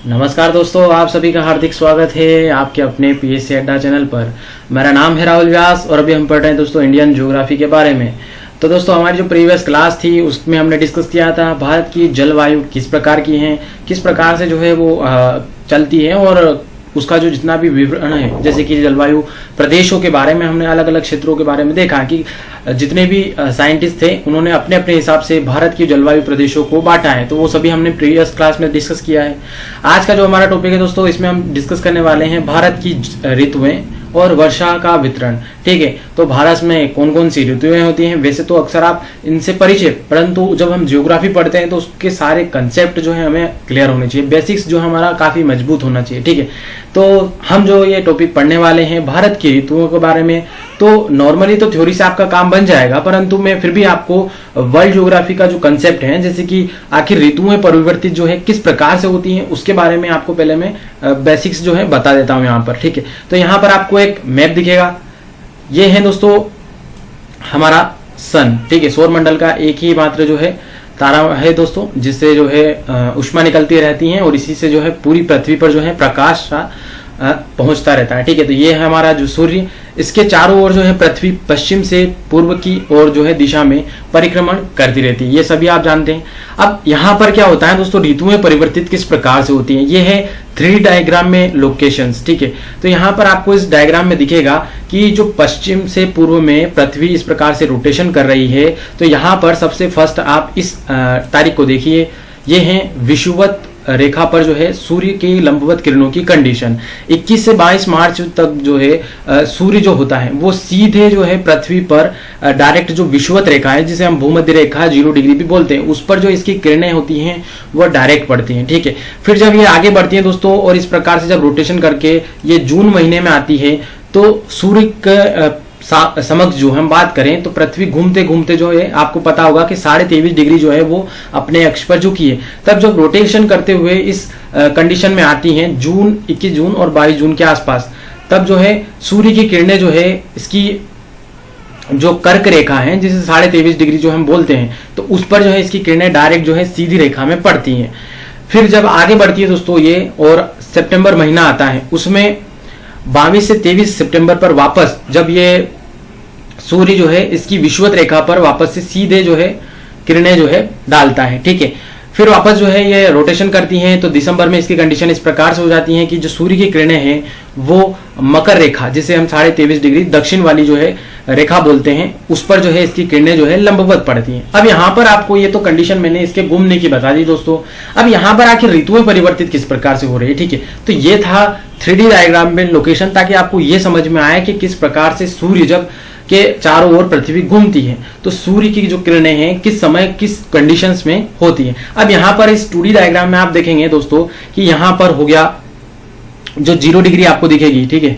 नमस्कार दोस्तों, आप सभी का हार्दिक स्वागत है आपके अपने पीएससी अड्डा चैनल पर। मेरा नाम है राहुल व्यास और अभी हम पढ़ रहे हैं दोस्तों इंडियन ज्योग्राफी के बारे में। तो दोस्तों हमारी जो प्रीवियस क्लास थी उसमें हमने डिस्कस किया था भारत की जलवायु किस प्रकार की है, किस प्रकार से जो है वो चलती है और उसका जो जितना भी विवरण है, जैसे कि जलवायु प्रदेशों के बारे में हमने अलग अलग क्षेत्रों के बारे में देखा कि जितने भी साइंटिस्ट थे उन्होंने अपने अपने हिसाब से भारत की जलवायु प्रदेशों को बांटा है। तो वो सभी हमने प्रीवियस क्लास में डिस्कस किया है। आज का जो हमारा टॉपिक है दोस्तों, इसमें हम डिस्कस करने वाले हैं भारत की ऋतुएं और वर्षा का वितरण। ठीक है, तो भारत में कौन कौन सी ऋतुएं होती हैं, वैसे तो अक्सर आप इनसे परिचय, परंतु जब हम ज्योग्राफी पढ़ते हैं तो उसके सारे कंसेप्ट जो है हमें क्लियर होने चाहिए, बेसिक्स जो हमारा काफी मजबूत होना चाहिए। ठीक है, तो हम जो ये टॉपिक पढ़ने वाले हैं भारत की ऋतुओं के बारे में, तो नॉर्मली तो थ्योरी से आपका काम बन जाएगा, परंतु मैं फिर भी आपको वर्ल्ड ज्योग्राफी का जो कंसेप्ट है, जैसे कि आखिर ऋतुएं परिवर्तित जो है किस प्रकार से होती हैं, उसके बारे में आपको पहले मैं बेसिक्स जो है बता देता हूं यहाँ पर। ठीक है, तो यहाँ पर आपको एक मैप दिखेगा। ये है दोस्तों हमारा सन। ठीक है, सौर मंडल का एक ही मात्र जो है तारा है दोस्तों, जिससे जो है ऊष्मा निकलती रहती है और इसी से जो है पूरी पृथ्वी पर जो है प्रकाश पहुंचता रहता है। ठीक है, तो ये है हमारा जो सूर्य, इसके चारों ओर जो है पृथ्वी पश्चिम से पूर्व की ओर जो है दिशा में परिक्रमण करती रहती है, ये सभी आप जानते हैं। अब यहाँ पर क्या होता है दोस्तों, ऋतुएं परिवर्तित किस प्रकार से होती हैं, ये है 3D डायग्राम में लोकेशंस। ठीक है, तो यहाँ पर आपको इस डायग्राम में दिखेगा कि जो पश्चिम से पूर्व में पृथ्वी इस प्रकार से रोटेशन कर रही है। तो यहाँ पर सबसे फर्स्ट आप इस तारीख को देखिए, ये है विषुवत रेखा पर जो है सूर्य की लंबवत किरणों की कंडीशन। 21 से 22 मार्च तक जो है सूर्य जो होता है वो सीधे जो है पृथ्वी पर डायरेक्ट जो विषुवत रेखा है, जिसे हम भूमध्य रेखा 0 डिग्री भी बोलते हैं, उस पर जो इसकी किरणें होती हैं वो डायरेक्ट पड़ती हैं। ठीक है, फिर जब ये आगे बढ़ती है दोस्तों और इस प्रकार से जब रोटेशन करके ये जून महीने में आती है, तो सूर्य का समक्ष जो हम बात करें तो पृथ्वी घूमते घूमते जो है आपको पता होगा कि 23.5 डिग्री जो है वो अपने अक्ष पर झुकी है। तब जब रोटेशन करते हुए इस कंडीशन में आती हैं 21 जून और 22 जून के आसपास, तब जो है सूर्य की किरणें जो है इसकी जो कर्क रेखा है, जिसे 23.5 डिग्री जो हम बोलते हैं, तो उस पर जो है इसकी किरणें डायरेक्ट जो है सीधी रेखा में पड़ती हैं। फिर जब आगे बढ़ती है दोस्तों ये और सितंबर महीना आता है, उसमें 22 से 23 सितंबर पर वापस जब ये सूर्य जो है इसकी विषुवत रेखा पर वापस से सीधे जो है किरणें जो है डालता है। ठीक है, फिर वापस जो है ये रोटेशन करती हैं, तो दिसंबर में इसकी कंडीशन इस प्रकार से हो जाती है कि जो सूर्य की किरणें हैं वो मकर रेखा, जिसे हम 23.5 डिग्री दक्षिण वाली जो है रेखा बोलते हैं, उस पर जो है इसकी किरणें जो है लंबवत पड़ती हैं। अब यहाँ पर आपको ये तो कंडीशन मैंने इसके घूमने की बता दी दोस्तों। अब यहाँ पर आखिर ऋतुएं परिवर्तित किस प्रकार से हो रही है। ठीक है, तो ये था 3D डायग्राम में लोकेशन, ताकि आपको ये समझ में आए कि किस प्रकार से सूर्य जब के चारों ओर पृथ्वी घूमती है तो सूर्य की जो किरणें हैं किस समय किस कंडीशंस में होती हैं। अब यहाँ पर इस 2D डायग्राम में आप देखेंगे दोस्तों कि यहाँ पर हो गया जो 0 डिग्री आपको दिखेगी। ठीक है,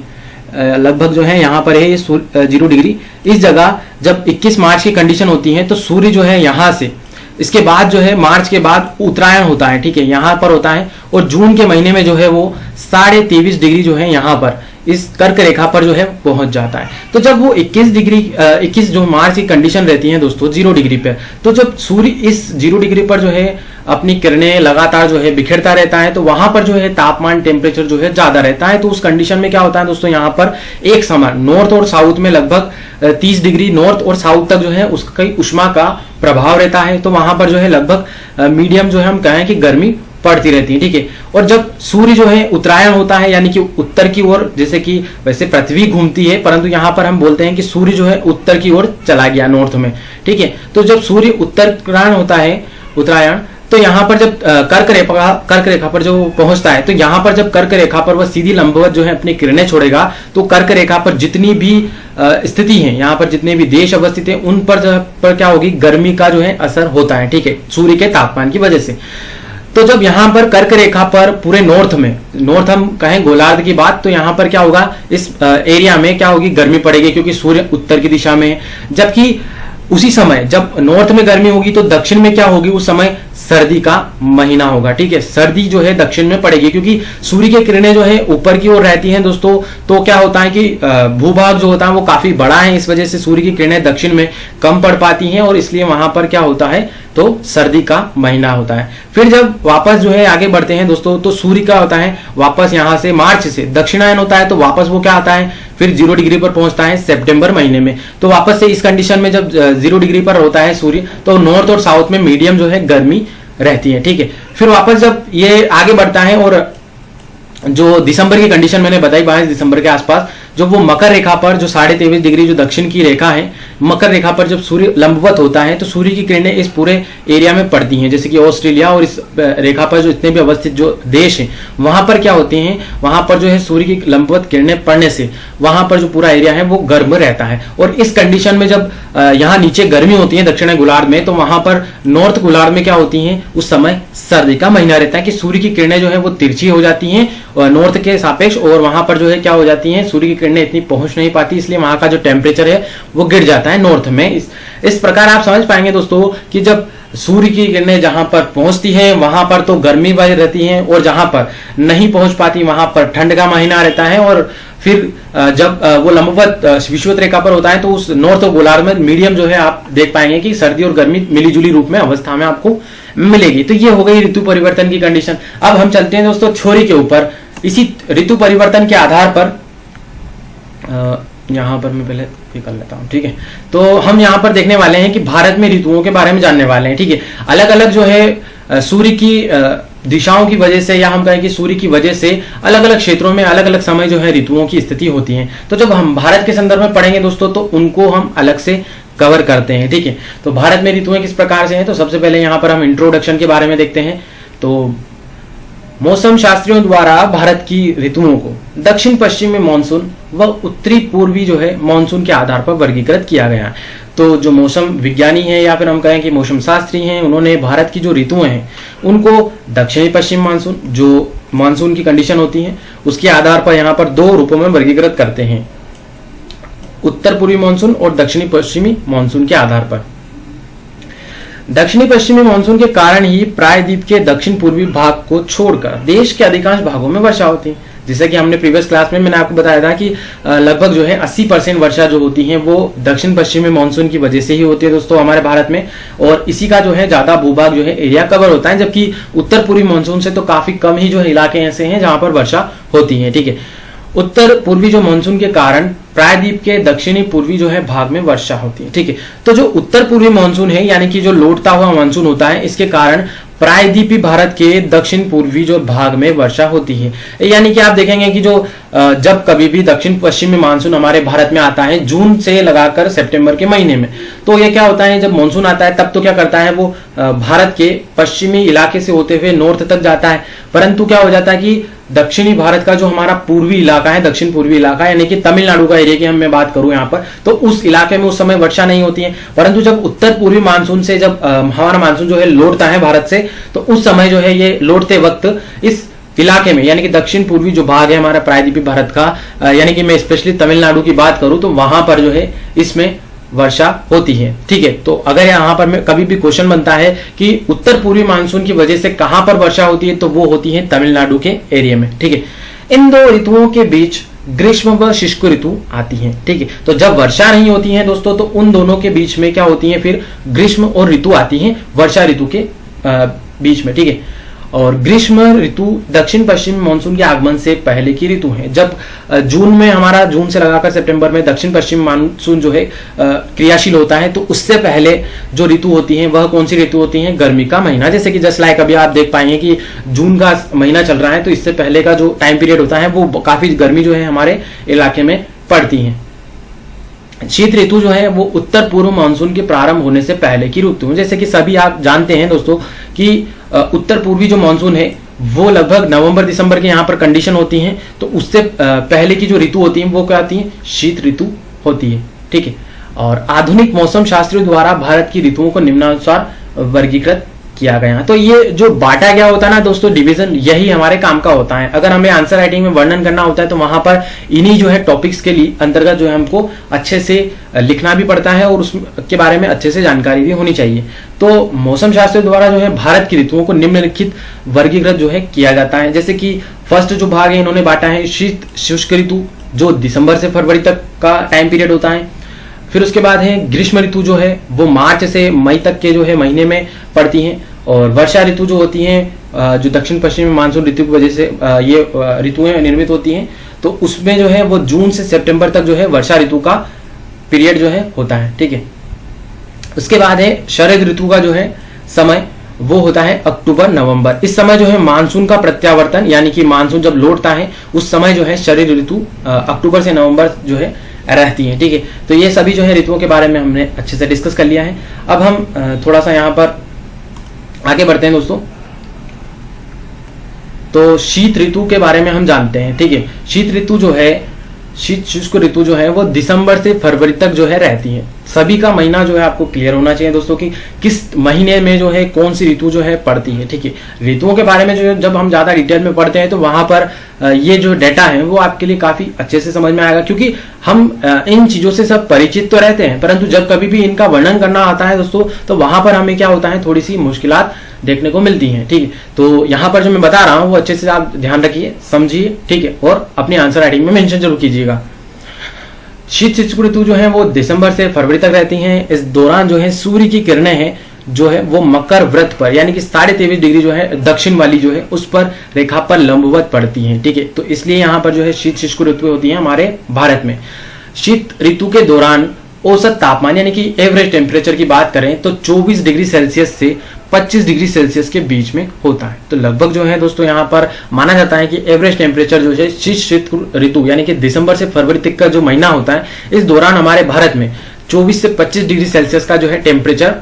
लगभग जो है यहाँ पर है ये 0 डिग्री। इस जगह जब 21 मार्च की कंडीशन होती है तो सूर्य जो है यहाँ से, इसके बाद जो है मार्च के बाद उत्तरायण होता है। ठीक है, यहाँ पर होता है और जून के महीने में जो है वो 23.5 डिग्री जो है यहाँ पर इस कर्क रेखा पर जो है पहुंच जाता है। तो जब वो 21 जो मार्च की कंडीशन रहती है दोस्तों 0 डिग्री पर, तो जब सूर्य इस 0 डिग्री पर जो है अपनी किरणें लगातार जो है बिखेरता रहता है, तो वहां पर जो है तापमान टेम्परेचर जो है ज्यादा रहता है। तो उस कंडीशन में क्या होता है दोस्तों, यहाँ पर एक समान नॉर्थ और साउथ में लगभग 30 डिग्री नॉर्थ और साउथ तक जो है उसका ऊष्मा का प्रभाव रहता है। तो वहां पर जो है लगभग मीडियम जो है हम कहें कि गर्मी पड़ती रहती है। ठीक है, और जब सूर्य जो है उत्तरायण होता है, यानी कि उत्तर की ओर, जैसे कि वैसे पृथ्वी घूमती है परंतु यहाँ पर हम बोलते हैं कि सूर्य जो है उत्तर की ओर चला गया, नॉर्थ में। ठीक है, तो जब सूर्य उत्तरायण होता है, उत्तरायण, तो यहाँ पर जब कर्क रेखा पर जो पहुंचता है, तो यहाँ पर जब कर्क रेखा पर वह सीधी लंबवत जो है अपनी किरणें छोड़ेगा, तो कर्क रेखा पर जितनी भी स्थिति है, यहाँ पर जितने भी देश अवस्थित हैं, उन पर क्या होगी, गर्मी का जो है असर होता है। ठीक है, सूर्य के तापमान की वजह से। तो जब यहाँ पर कर्क रेखा पर पूरे नॉर्थ में, नॉर्थ हम कहें गोलार्ध की बात, तो यहाँ पर क्या होगा, इस एरिया में क्या होगी, गर्मी पड़ेगी, क्योंकि सूर्य उत्तर की दिशा में। जबकि उसी समय जब नॉर्थ में गर्मी होगी तो दक्षिण में क्या होगी, उस समय सर्दी का महीना होगा। ठीक है, सर्दी जो है दक्षिण में पड़ेगी क्योंकि सूर्य की किरणें जो है ऊपर की ओर रहती हैं दोस्तों। तो क्या होता है कि भूभाग जो होता है वो काफी बड़ा है, इस वजह से सूर्य की किरणें दक्षिण में कम पड़ पाती हैं और इसलिए वहां पर क्या होता है, तो सर्दी का महीना होता है। फिर जब वापस जो है आगे बढ़ते हैं दोस्तों, तो सूर्य का होता है वापस यहां से मार्च से दक्षिणायन होता है, तो वापस वो क्या आता है, फिर 0 डिग्री पर पहुंचता है सितंबर महीने में। तो वापस से इस कंडीशन में जब 0 डिग्री पर होता है सूर्य, तो नॉर्थ और साउथ में मीडियम जो है गर्मी रहती है। ठीक है, फिर वापस जब ये आगे बढ़ता है और जो दिसंबर की कंडीशन मैंने बताई 22 दिसंबर के आसपास, जब वो मकर रेखा पर जो 23.5 डिग्री जो दक्षिण की रेखा है, मकर रेखा पर जब सूर्य लंबवत होता है तो सूर्य की किरणें इस पूरे एरिया में पड़ती हैं, जैसे कि ऑस्ट्रेलिया और इस रेखा पर जो इतने भी अवस्थित जो देश हैं वहां पर क्या होते हैं, वहां पर जो है सूर्य की लंबवत किरणें पड़ने से वहां पर जो पूरा एरिया है वो गर्म रहता है। और इस कंडीशन में जब यहाँ नीचे गर्मी होती है दक्षिण गोलार्ध में, तो वहां पर नॉर्थ गोलार्ध में क्या होती है, उस समय सर्दी का महीना रहता है कि सूर्य की किरणें जो है वो तिरछी हो जाती हैं नॉर्थ के सापेक्ष, और वहां पर जो है क्या हो जाती है, सूर्य की किरणें इतनी पहुंच नहीं पाती, इसलिए वहां का जो टेम्परेचर है वो गिर जाता है नॉर्थ में। इस प्रकार आप समझ पाएंगे दोस्तों कि जब सूर्य की किरणें जहां पर पहुंचती हैं वहां पर तो गर्मी वाली रहती है, और जहां पर नहीं पहुंच पाती वहां पर ठंड का महीना रहता है। और फिर जब वो लंबवत विषुवत रेखा पर होता है तो उस नॉर्थ गोलार्ध में मीडियम जो है आप देख पाएंगे कि सर्दी और गर्मी मिलीजुली रूप में अवस्था में आपको मिलेगी। तो ये हो गई ऋतु परिवर्तन की कंडीशन। अब हम चलते हैं दोस्तों थ्योरी के ऊपर। इसी ऋतु परिवर्तन के आधार पर यहां पर मैं पहले ये कर लेता हूं। ठीक है, तो हम यहां पर देखने वाले हैं कि भारत में ऋतुओं के बारे में जानने वाले हैं। ठीक है, अलग अलग जो है सूर्य की दिशाओं की वजह से, या हम कहें कि सूर्य की वजह से अलग अलग क्षेत्रों में अलग अलग समय जो है ऋतुओं की स्थिति होती है। तो जब हम भारत के संदर्भ में पढ़ेंगे दोस्तों तो उनको हम अलग से कवर करते हैं। ठीक है, तो भारत में ऋतुएं किस प्रकार से हैं, तो सबसे पहले यहां पर हम इंट्रोडक्शन के बारे में देखते हैं। तो मौसम शास्त्रियों द्वारा भारत की ऋतुओं को दक्षिण पश्चिमी मानसून व उत्तरी पूर्वी जो है मानसून के आधार पर वर्गीकृत किया गया। तो जो मौसम विज्ञानी है या फिर हम कहें कि मौसम शास्त्री हैं, उन्होंने भारत की जो ऋतुएं हैं उनको दक्षिणी पश्चिम मानसून, जो मानसून की कंडीशन होती है उसके आधार पर यहाँ पर 2 रूपों में वर्गीकृत करते हैं, उत्तर पूर्वी मानसून और दक्षिणी पश्चिमी मानसून के आधार पर। दक्षिणी पश्चिमी मानसून के कारण ही प्रायद्वीप के दक्षिण पूर्वी भाग को छोड़कर देश के अधिकांश भागों में वर्षा होती है। जैसे कि हमने प्रीवियस क्लास में मैंने आपको बताया था कि लगभग जो है 80% वर्षा जो होती है वो दक्षिण पश्चिमी मानसून की वजह से ही होती है दोस्तों हमारे भारत में, और इसी का जो है ज्यादा भूभाग जो है एरिया कवर होता है। जबकि उत्तर पूर्वी मानसून से तो काफी कम ही जो है इलाके ऐसे हैं जहां पर वर्षा होती है। ठीक है, उत्तर पूर्वी जो मानसून के कारण प्रायद्वीप के दक्षिणी पूर्वी जो है भाग में वर्षा होती है। ठीक है, तो जो उत्तर पूर्वी मानसून है यानी कि जो लौटता हुआ मानसून होता है, इसके कारण प्रायद्वीपी भारत के दक्षिण पूर्वी जो भाग में वर्षा होती है। यानी कि आप देखेंगे कि जो जब कभी भी दक्षिण पश्चिमी मानसून हमारे भारत में आता है जून से लगाकर सितंबर के महीने में, तो ये क्या होता है, जब मानसून आता है तब तो क्या करता है वो भारत के पश्चिमी इलाके से होते हुए नॉर्थ तक जाता है। परंतु क्या हो जाता है कि दक्षिणी भारत का जो हमारा पूर्वी इलाका है, दक्षिण पूर्वी इलाका यानी कि तमिलनाडु का एरिया की मैं बात करूं यहाँ पर, तो उस इलाके में उस समय वर्षा नहीं होती है। परंतु जब उत्तर पूर्वी मानसून से जब हमारा मानसून जो है लौटता है भारत से, तो उस समय जो है ये लौटते वक्त इस इलाके में यानी कि दक्षिण पूर्वी जो भाग है हमारा प्रायद्वीपी भारत का, यानी कि मैं स्पेशली तमिलनाडु की बात करूं तो वहां पर जो है इसमें वर्षा होती है। ठीक है, तो अगर यहाँ पर में कभी भी क्वेश्चन बनता है कि उत्तर पूर्वी मानसून की वजह से कहां पर वर्षा होती है, तो वो होती है तमिलनाडु के एरिया में। ठीक है, इन 2 ऋतुओं के बीच ग्रीष्म व शुष्क ऋतु आती है। ठीक है, तो जब वर्षा नहीं होती है दोस्तों तो उन दोनों के बीच में क्या होती है, फिर ग्रीष्म और ऋतु आती है वर्षा ऋतु के बीच में। ठीक है, और ग्रीष्म ऋतु दक्षिण पश्चिमी मानसून के आगमन से पहले की ऋतु है। जब जून में हमारा जून से लगाकर सितंबर में दक्षिण पश्चिमी मानसून जो है क्रियाशील होता है, तो उससे पहले जो ऋतु होती है वह कौन सी ऋतु होती है, गर्मी का महीना। जैसे कि जस्ट लाइक अभी आप देख पाएंगे कि जून का महीना चल रहा है, तो इससे पहले का जो टाइम पीरियड होता है वो काफी गर्मी जो है हमारे इलाके में पड़ती है। शीत ऋतु जो है वो उत्तर पूर्व मानसून के प्रारंभ होने से पहले की ऋतु है। जैसे कि सभी आप जानते हैं दोस्तों कि उत्तर पूर्वी जो मानसून है वो लगभग नवंबर दिसंबर के यहाँ पर कंडीशन होती है, तो उससे पहले की जो ऋतु होती है वो क्या आती है, शीत ऋतु होती है। ठीक है, और आधुनिक मौसम शास्त्रियों द्वारा भारत की ऋतुओं को निम्नानुसार वर्गीकृत किया गया। तो ये जो बांटा गया होता है ना दोस्तों डिवीजन, यही हमारे काम का होता है। अगर हमें आंसर राइटिंग में वर्णन करना होता है तो वहां पर इन्हीं जो है टॉपिक्स के लिए अंतर्गत जो है हमको अच्छे से लिखना भी पड़ता है और उसके बारे में अच्छे से जानकारी भी होनी चाहिए। तो मौसम शास्त्र द्वारा जो है भारत की ऋतुओं को निम्नलिखित वर्गीकृत जो है किया जाता है। जैसे कि फर्स्ट जो भाग है इन्होंने बांटा है शीत शुष्क ऋतु, जो दिसंबर से फरवरी तक का टाइम पीरियड होता है। फिर उसके बाद है ग्रीष्म ऋतु जो है वो मार्च से मई तक के जो है महीने में पड़ती हैं। और वर्षा ऋतु जो होती है जो दक्षिण पश्चिमी मानसून ऋतु की वजह से ये ऋतुएं निर्मित होती हैं, तो उसमें जो है वो जून से सितंबर तक जो है वर्षा ऋतु का पीरियड जो है होता है। ठीक है, उसके बाद है शरद ऋतु का जो है समय वो होता है अक्टूबर नवंबर। इस समय जो है मानसून का प्रत्यावर्तन यानी कि मानसून जब लौटता है उस समय जो है शरद ऋतु अक्टूबर से नवंबर जो है रहती है। ठीक है, तो ये सभी जो है ऋतुओं के बारे में हमने अच्छे से डिस्कस कर लिया है। अब हम थोड़ा सा यहाँ पर आगे बढ़ते हैं दोस्तों। तो शीत ऋतु के बारे में हम जानते हैं। ठीक है, शीत ऋतु जो है, शीत शुष्क ऋतु जो है वो दिसंबर से फरवरी तक जो है रहती है। सभी का महीना जो है आपको क्लियर होना चाहिए दोस्तों कि किस महीने में जो है कौन सी ऋतु जो है पड़ती है। ठीक है, ऋतुओं के बारे में जो जब हम ज्यादा डिटेल में पढ़ते हैं तो वहां पर ये जो डेटा है वो आपके लिए काफी अच्छे से समझ में आएगा, क्योंकि हम इन चीजों से सब परिचित तो रहते हैं, परंतु जब कभी भी इनका वर्णन करना आता है दोस्तों तो वहां पर हमें क्या होता है, थोड़ी सी मुश्किलात देखने को मिलती हैं। ठीक है, तो यहाँ पर जो मैं बता रहा हूँ वो अच्छे से आप ध्यान रखिए, समझिए। ठीक है, और अपनी आंसर राइटिंग में मेंशन जरूर कीजिएगा। शीत शुष्क ऋतु जो है वो दिसंबर से फरवरी तक रहती हैं। इस दौरान जो है सूर्य की किरणें हैं जो है वो मकर व्रत पर यानी कि 23.5 डिग्री जो है दक्षिण वाली जो है उस पर रेखा पर लंबवत पड़ती हैं। ठीक है, तो इसलिए यहाँ पर जो है शीत शुष्क ऋतु होती है हमारे भारत में। शीत ऋतु के दौरान औसत तापमान यानी कि एवरेज टेम्परेचर की बात करें तो 24 डिग्री सेल्सियस से 25 डिग्री सेल्सियस के बीच में होता है। तो लगभग जो है दोस्तों यहाँ पर माना जाता है कि एवरेज टेम्परेचर जो है शीत ऋतु यानी कि दिसंबर से फरवरी तक का जो महीना होता है इस दौरान हमारे भारत में 24 से 25 डिग्री सेल्सियस का जो है टेम्परेचर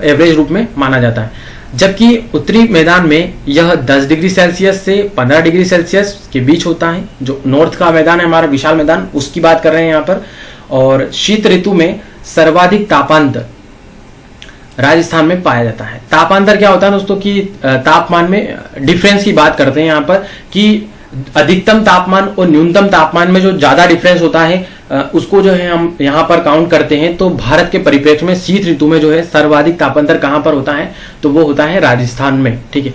एवरेज रूप में माना जाता है। जबकि उत्तरी मैदान में यह 10 डिग्री सेल्सियस से 15 डिग्री सेल्सियस के बीच होता है। जो नॉर्थ का मैदान है हमारा विशाल मैदान, उसकी बात कर रहे हैं यहाँ पर। और शीत ऋतु में सर्वाधिक तापांतर राजस्थान में पाया जाता है। तापांतर क्या होता है दोस्तों कि तापमान में डिफरेंस की बात करते हैं यहाँ पर कि अधिकतम तापमान और न्यूनतम तापमान में जो ज्यादा डिफरेंस होता है उसको जो है हम यहाँ पर काउंट करते हैं। तो भारत के परिप्रेक्ष्य में शीत ऋतु में जो है सर्वाधिक तापांतर कहाँ पर होता है, तो वो होता है राजस्थान में। ठीक है,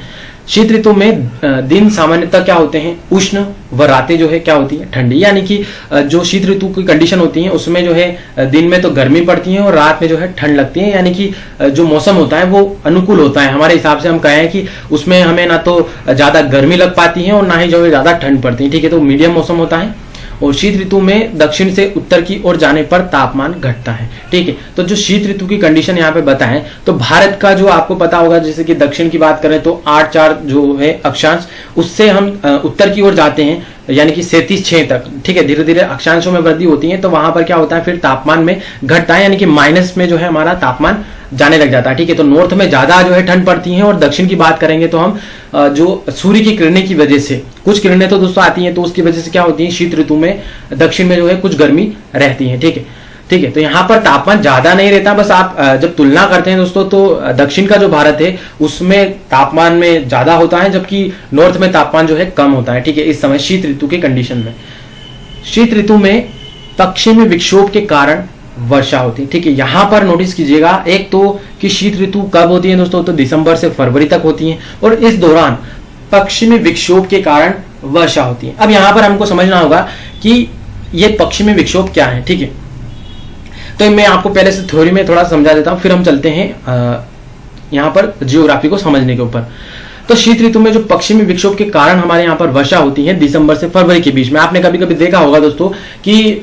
शीत ऋतु में दिन सामान्यतः क्या होते हैं, उष्ण, व रातें जो है क्या होती है, ठंडी। यानी कि जो शीत ऋतु की कंडीशन होती है उसमें जो है दिन में तो गर्मी पड़ती है और रात में जो है ठंड लगती है। यानी कि जो मौसम होता है वो अनुकूल होता है हमारे हिसाब से। हम कहें कि उसमें हमें ना तो ज्यादा गर्मी लग पाती है और ना ही जो है ज्यादा ठंड पड़ती है। ठीक है, तो मीडियम मौसम होता है। और शीत ऋतु में दक्षिण से उत्तर की ओर जाने पर तापमान घटता है। ठीक है, तो जो शीत ऋतु की कंडीशन यहाँ पे बताएं तो भारत का जो आपको पता होगा, जैसे कि दक्षिण की बात करें तो 8-4 जो है अक्षांश, उससे हम उत्तर की ओर जाते हैं यानी कि 37.6 तक। ठीक है, धीरे धीरे अक्षांशों में वृद्धि होती है तो वहां पर क्या होता है, फिर तापमान में घटता है यानी कि माइनस में जो है हमारा तापमान जाने लग जाता है। ठीक है, तो नॉर्थ में ज्यादा जो है ठंड पड़ती है और दक्षिण की बात करेंगे तो हम जो सूर्य की किरणें की वजह से, कुछ किरणें तो दोस्तों आती हैं तो उसकी वजह से क्या होती है, शीत ऋतु में दक्षिण में जो है कुछ गर्मी रहती है। ठीक है, ठीक है, तो यहाँ पर तापमान ज्यादा नहीं रहता। बस आप जब तुलना करते हैं दोस्तों तो दक्षिण का जो भारत है उसमें तापमान में ज्यादा होता है जबकि नॉर्थ में तापमान जो है कम होता है। ठीक है, इस समय शीत ऋतु की कंडीशन में। शीत ऋतु में पश्चिमी विक्षोभ के कारण वर्षा होती है। ठीक है, यहां पर नोटिस कीजिएगा, एक तो कि शीत ऋतु कब होती है दोस्तों, तो दिसंबर से फरवरी तक होती है और इस दौरान पश्चिमी विक्षोभ के कारण वर्षा होती है। अब यहां पर हमको समझना होगा कि ये पश्चिमी विक्षोभ क्या है। ठीक है, तो मैं आपको पहले से थ्योरी में थोड़ा समझा देता हूं, फिर हम चलते हैं यहां पर जियोग्राफी को समझने के ऊपर। तो शीत ऋतु में जो पश्चिमी विक्षोभ के कारण हमारे यहाँ पर वर्षा होती है दिसंबर से फरवरी के बीच में। आपने कभी कभी देखा होगा दोस्तों कि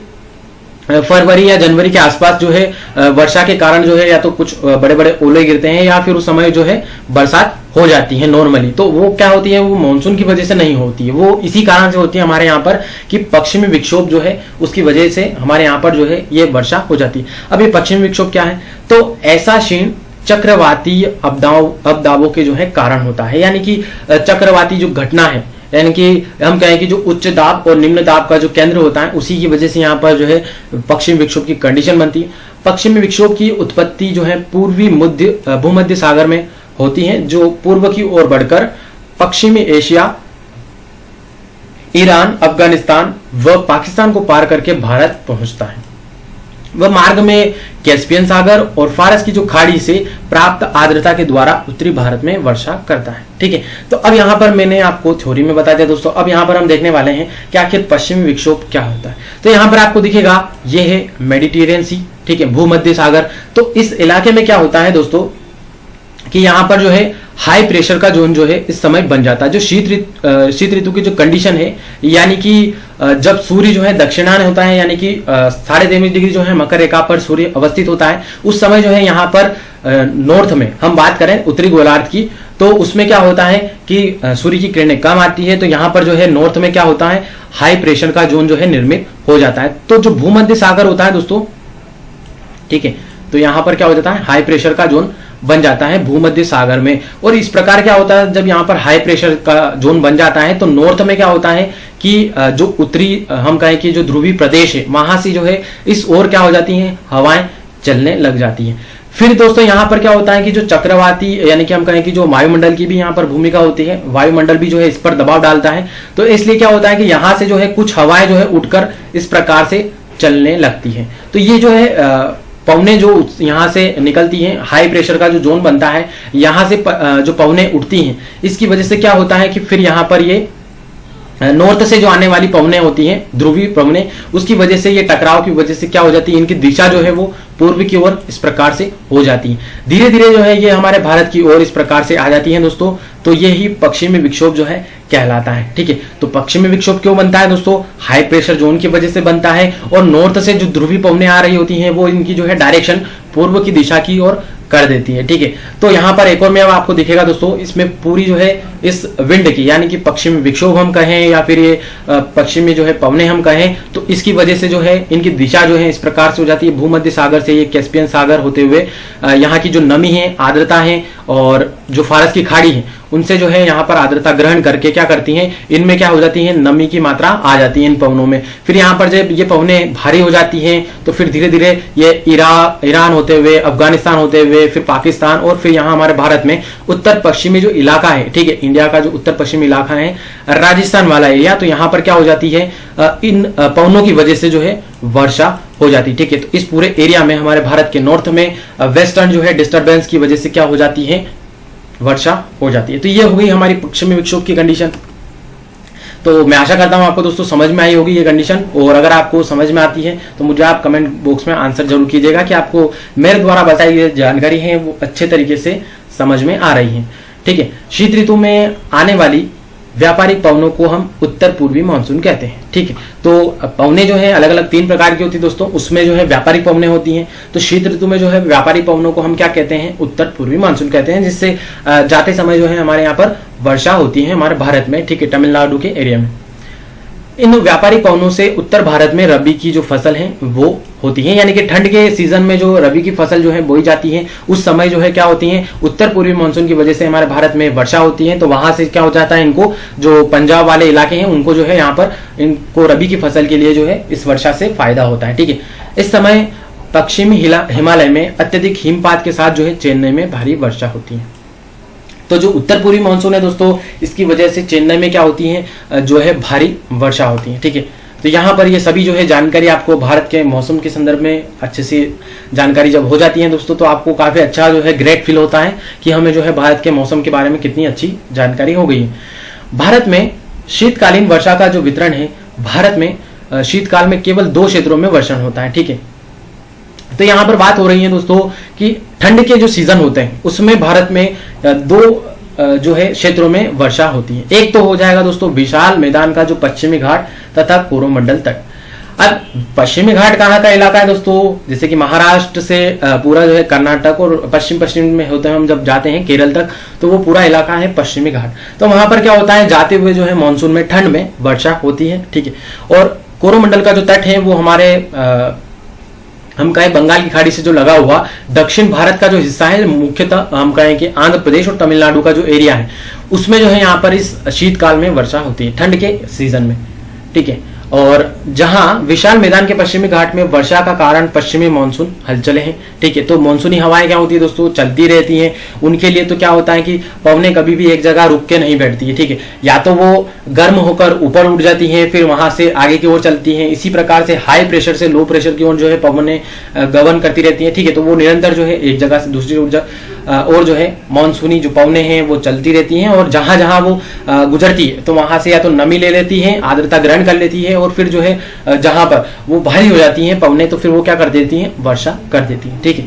फरवरी या जनवरी के आसपास जो है वर्षा के कारण जो है या तो कुछ बड़े बड़े ओले गिरते हैं या फिर उस समय जो है बरसात हो जाती है नॉर्मली। तो वो क्या होती है, वो मानसून की वजह से नहीं होती है, वो इसी कारण से होती है हमारे यहाँ पर कि पश्चिमी विक्षोभ जो है उसकी वजह से हमारे यहाँ पर जो है ये वर्षा हो जाती है। अब ये पश्चिमी विक्षोभ क्या है, तो ऐसा क्षीण चक्रवातीय अवदाबों के जो है कारण होता है। यानी कि चक्रवाती जो घटना है, यानी कि हम कहें कि जो उच्च दाब और निम्न दाब का जो केंद्र होता है उसी की वजह से यहाँ पर जो है पश्चिमी विक्षोभ की कंडीशन बनती है। पश्चिमी विक्षोभ की उत्पत्ति जो है पूर्वी भूमध्य सागर में होती हैं जो पूर्व की ओर बढ़कर पश्चिमी एशिया, ईरान, अफगानिस्तान व पाकिस्तान को पार करके भारत पहुंचता है। वह मार्ग में कैस्पियन सागर और फारस की जो खाड़ी से प्राप्त आर्द्रता के द्वारा उत्तरी भारत में वर्षा करता है। ठीक है, तो अब यहां पर मैंने आपको थ्योरी में बता दिया दोस्तों। अब यहां पर हम देखने वाले हैं कि आखिर पश्चिमी विक्षोभ क्या होता है। तो यहां पर आपको दिखेगा ये है मेडिटेरियन सी, ठीक है, भूमध्य सागर। तो इस इलाके में क्या होता है दोस्तों कि यहां पर जो है हाई प्रेशर का जोन जो है इस समय बन जाता है। जो शीत ऋतु की जो कंडीशन है, यानी कि जब सूर्य जो है दक्षिणायन होता है, यानी कि 23.5 डिग्री जो है मकर रेखा पर सूर्य अवस्थित होता है, उस समय जो है यहाँ पर नॉर्थ में हम बात करें उत्तरी गोलार्ध की, तो उसमें क्या होता है कि सूर्य की किरणें कम आती है। तो यहाँ पर जो है नॉर्थ में क्या होता है, हाई प्रेशर का जोन जो है निर्मित हो जाता है। तो जो भूमध्य सागर होता है दोस्तों, ठीक है, तो यहाँ पर क्या हो जाता है, हाई प्रेशर का जोन बन जाता है भूमध्य सागर में। और इस प्रकार क्या होता है, जब यहाँ पर हाई प्रेशर का जोन बन जाता है तो नॉर्थ में क्या होता है कि जो उत्तरी हम कहें कि जो ध्रुवीय प्रदेश है, वहां से जो है इस ओर क्या हो जाती हैं, हवाएं चलने लग जाती हैं। फिर दोस्तों यहाँ पर क्या होता है कि जो चक्रवाती, यानी कि हम कहें कि जो वायुमंडल की भी यहाँ पर भूमिका होती है, वायुमंडल भी जो है इस पर दबाव डालता है। तो इसलिए क्या होता है कि यहाँ से जो है कुछ हवाएं जो है उठकर इस प्रकार से चलने लगती है। तो ये जो है पवने जो यहाँ से निकलती हैं, हाई प्रेशर का जो जोन बनता है, यहाँ से जो पवने उठती हैं, इसकी वजह से क्या होता है कि फिर यहाँ पर ये नॉर्थ से जो आने वाली पवने होती हैं, ध्रुवीय पवने, उसकी वजह से ये टकराव की वजह से क्या हो जाती है, इनकी दिशा जो है वो पूर्व की ओर इस प्रकार से हो जाती है। धीरे धीरे जो है ये हमारे भारत की ओर इस प्रकार से आ जाती है दोस्तों। तो ये ही पश्चिमी विक्षोभ जो है कहलाता है। ठीक है, तो पश्चिमी विक्षोभ क्यों बनता है दोस्तों, हाई प्रेशर जोन की वजह से बनता है, और नॉर्थ से जो ध्रुवीय पवने आ रही होती हैं वो इनकी जो है डायरेक्शन पूर्व की दिशा की ओर कर देती है। ठीक है, तो यहाँ पर एक और में अब आपको दिखेगा दोस्तों, इसमें पूरी जो है इस विंड की, यानी कि पश्चिमी विक्षोभ हम कहें या फिर ये पश्चिमी जो है पवने हम कहें, तो इसकी वजह से जो है इनकी दिशा जो है इस प्रकार से हो जाती है। भूमध्य सागर से ये कैस्पियन सागर होते हुए यहाँ की जो नमी है, आर्द्रता है, और जो फारस की खाड़ी है, उनसे जो है यहाँ पर आर्द्रता ग्रहण करके क्या करती हैं, इनमें क्या हो जाती है, नमी की मात्रा आ जाती है इन पवनों में। फिर यहाँ पर जब ये पवने भारी हो जाती हैं तो फिर धीरे धीरे ये ईरान होते हुए, अफगानिस्तान होते हुए, फिर पाकिस्तान, और फिर यहाँ हमारे भारत में उत्तर पश्चिमी जो इलाका है, ठीक है, इंडिया का जो उत्तर पश्चिमी इलाका है, राजस्थान वाला एरिया, तो यहाँ पर क्या हो जाती है, इन पवनों की वजह से जो है वर्षा हो जाती है। ठीक है, तो इस पूरे एरिया में हमारे भारत के नॉर्थ में वेस्टर्न जो है डिस्टर्बेंस की वजह से क्या हो जाती है, वर्षा हो जाती है। तो ये हो गई हमारी पश्चिमी विक्षोभ की कंडीशन। तो मैं आशा करता हूं आपको दोस्तों समझ में आई होगी ये कंडीशन, और अगर आपको समझ में आती है तो मुझे आप कमेंट बॉक्स में आंसर जरूर कीजिएगा कि आपको मेरे द्वारा बताई गई जानकारी है वो अच्छे तरीके से समझ में आ रही है। ठीक है, शीत ऋतु में आने वाली व्यापारिक पवनों को हम उत्तर पूर्वी मानसून कहते हैं। ठीक है, तो पवने जो है अलग अलग 3 प्रकार की होती है दोस्तों, उसमें जो है व्यापारिक पवने होती हैं। तो शीत ऋतु में जो है व्यापारिक पवनों को हम क्या कहते हैं, उत्तर पूर्वी मानसून कहते हैं, जिससे जाते समय जो है हमारे यहाँ पर वर्षा होती है हमारे भारत में। ठीक है, तमिलनाडु के एरिया में। इन व्यापारिक पवनों से उत्तर भारत में रबी की जो फसल है वो होती है, यानी कि ठंड के सीजन में जो रबी की फसल जो है बोई जाती है, उस समय जो है क्या होती है, उत्तर पूर्वी मानसून की वजह से हमारे भारत में वर्षा होती है। तो वहां से क्या हो जाता है, इनको जो पंजाब वाले इलाके हैं उनको जो है यहाँ पर इनको रबी की फसल के लिए जो है इस वर्षा से फायदा होता है। ठीक है, इस समय पश्चिमी हिमालय में अत्यधिक हिमपात के साथ जो है चेन्नई में भारी वर्षा होती है। तो जो उत्तर पूर्वी मानसून है दोस्तों, इसकी वजह से चेन्नई में क्या होती है, जो है भारी वर्षा होती है। ठीक है, तो यहाँ पर ये सभी जो है जानकारी आपको भारत के मौसम के संदर्भ में अच्छे से जानकारी जब हो जाती है दोस्तों, तो आपको काफी अच्छा जो है ग्रेट फील होता है कि हमें जो है भारत के मौसम के बारे में कितनी अच्छी जानकारी हो गई है। भारत में शीतकालीन वर्षा का जो वितरण है, भारत में शीतकाल में केवल 2 क्षेत्रों में वर्षण होता है। ठीक है, तो यहाँ पर बात हो रही है दोस्तों कि ठंड के जो सीजन होते हैं उसमें भारत में 2 जो है क्षेत्रों में वर्षा होती है। एक तो हो जाएगा दोस्तों विशाल मैदान का जो पश्चिमी घाट तथा कोरोमंडल तट। अब पश्चिमी घाट कहाँ का इलाका है दोस्तों, जैसे कि महाराष्ट्र से पूरा जो है कर्नाटक और पश्चिम में होते हैं, हम जब जाते हैं केरल तक तो वो पूरा इलाका है पश्चिमी घाट। तो वहां पर क्या होता है, जाते हुए जो है मानसून में ठंड में वर्षा होती है। ठीक है, और कोरोमंडल का जो तट है वो हमारे हम कहें बंगाल की खाड़ी से जो लगा हुआ दक्षिण भारत का जो हिस्सा है, मुख्यतः हम कहें कि आंध्र प्रदेश और तमिलनाडु का जो एरिया है, उसमें जो है यहाँ पर इस शीतकाल में वर्षा होती है, ठंड के सीजन में। ठीक है, और जहां विशाल मैदान के पश्चिमी घाट में वर्षा का कारण पश्चिमी मानसून हलचलें हैं। ठीक है, तो मानसूनी हवाएं क्या होती है दोस्तों, चलती रहती हैं। उनके लिए तो क्या होता है कि पवनें कभी भी एक जगह रुक के नहीं बैठती है। ठीक है, या तो वो गर्म होकर ऊपर उठ जाती हैं, फिर वहां से आगे की ओर चलती हैं। इसी प्रकार से हाई प्रेशर से लो प्रेशर की ओर जो है पवनें गबन करती रहती हैं। ठीक है, तो वो निरंतर जो है एक जगह से दूसरी और जो है मानसूनी जो पवनें हैं वो चलती रहती हैं, और जहां जहां वो गुजरती है तो वहां से या तो नमी ले लेती है, आर्द्रता ग्रहण कर लेती है, और फिर जो है जहां पर वो भारी हो जाती हैं पवनें, तो फिर वो क्या कर देती हैं, वर्षा कर देती है। ठीक है,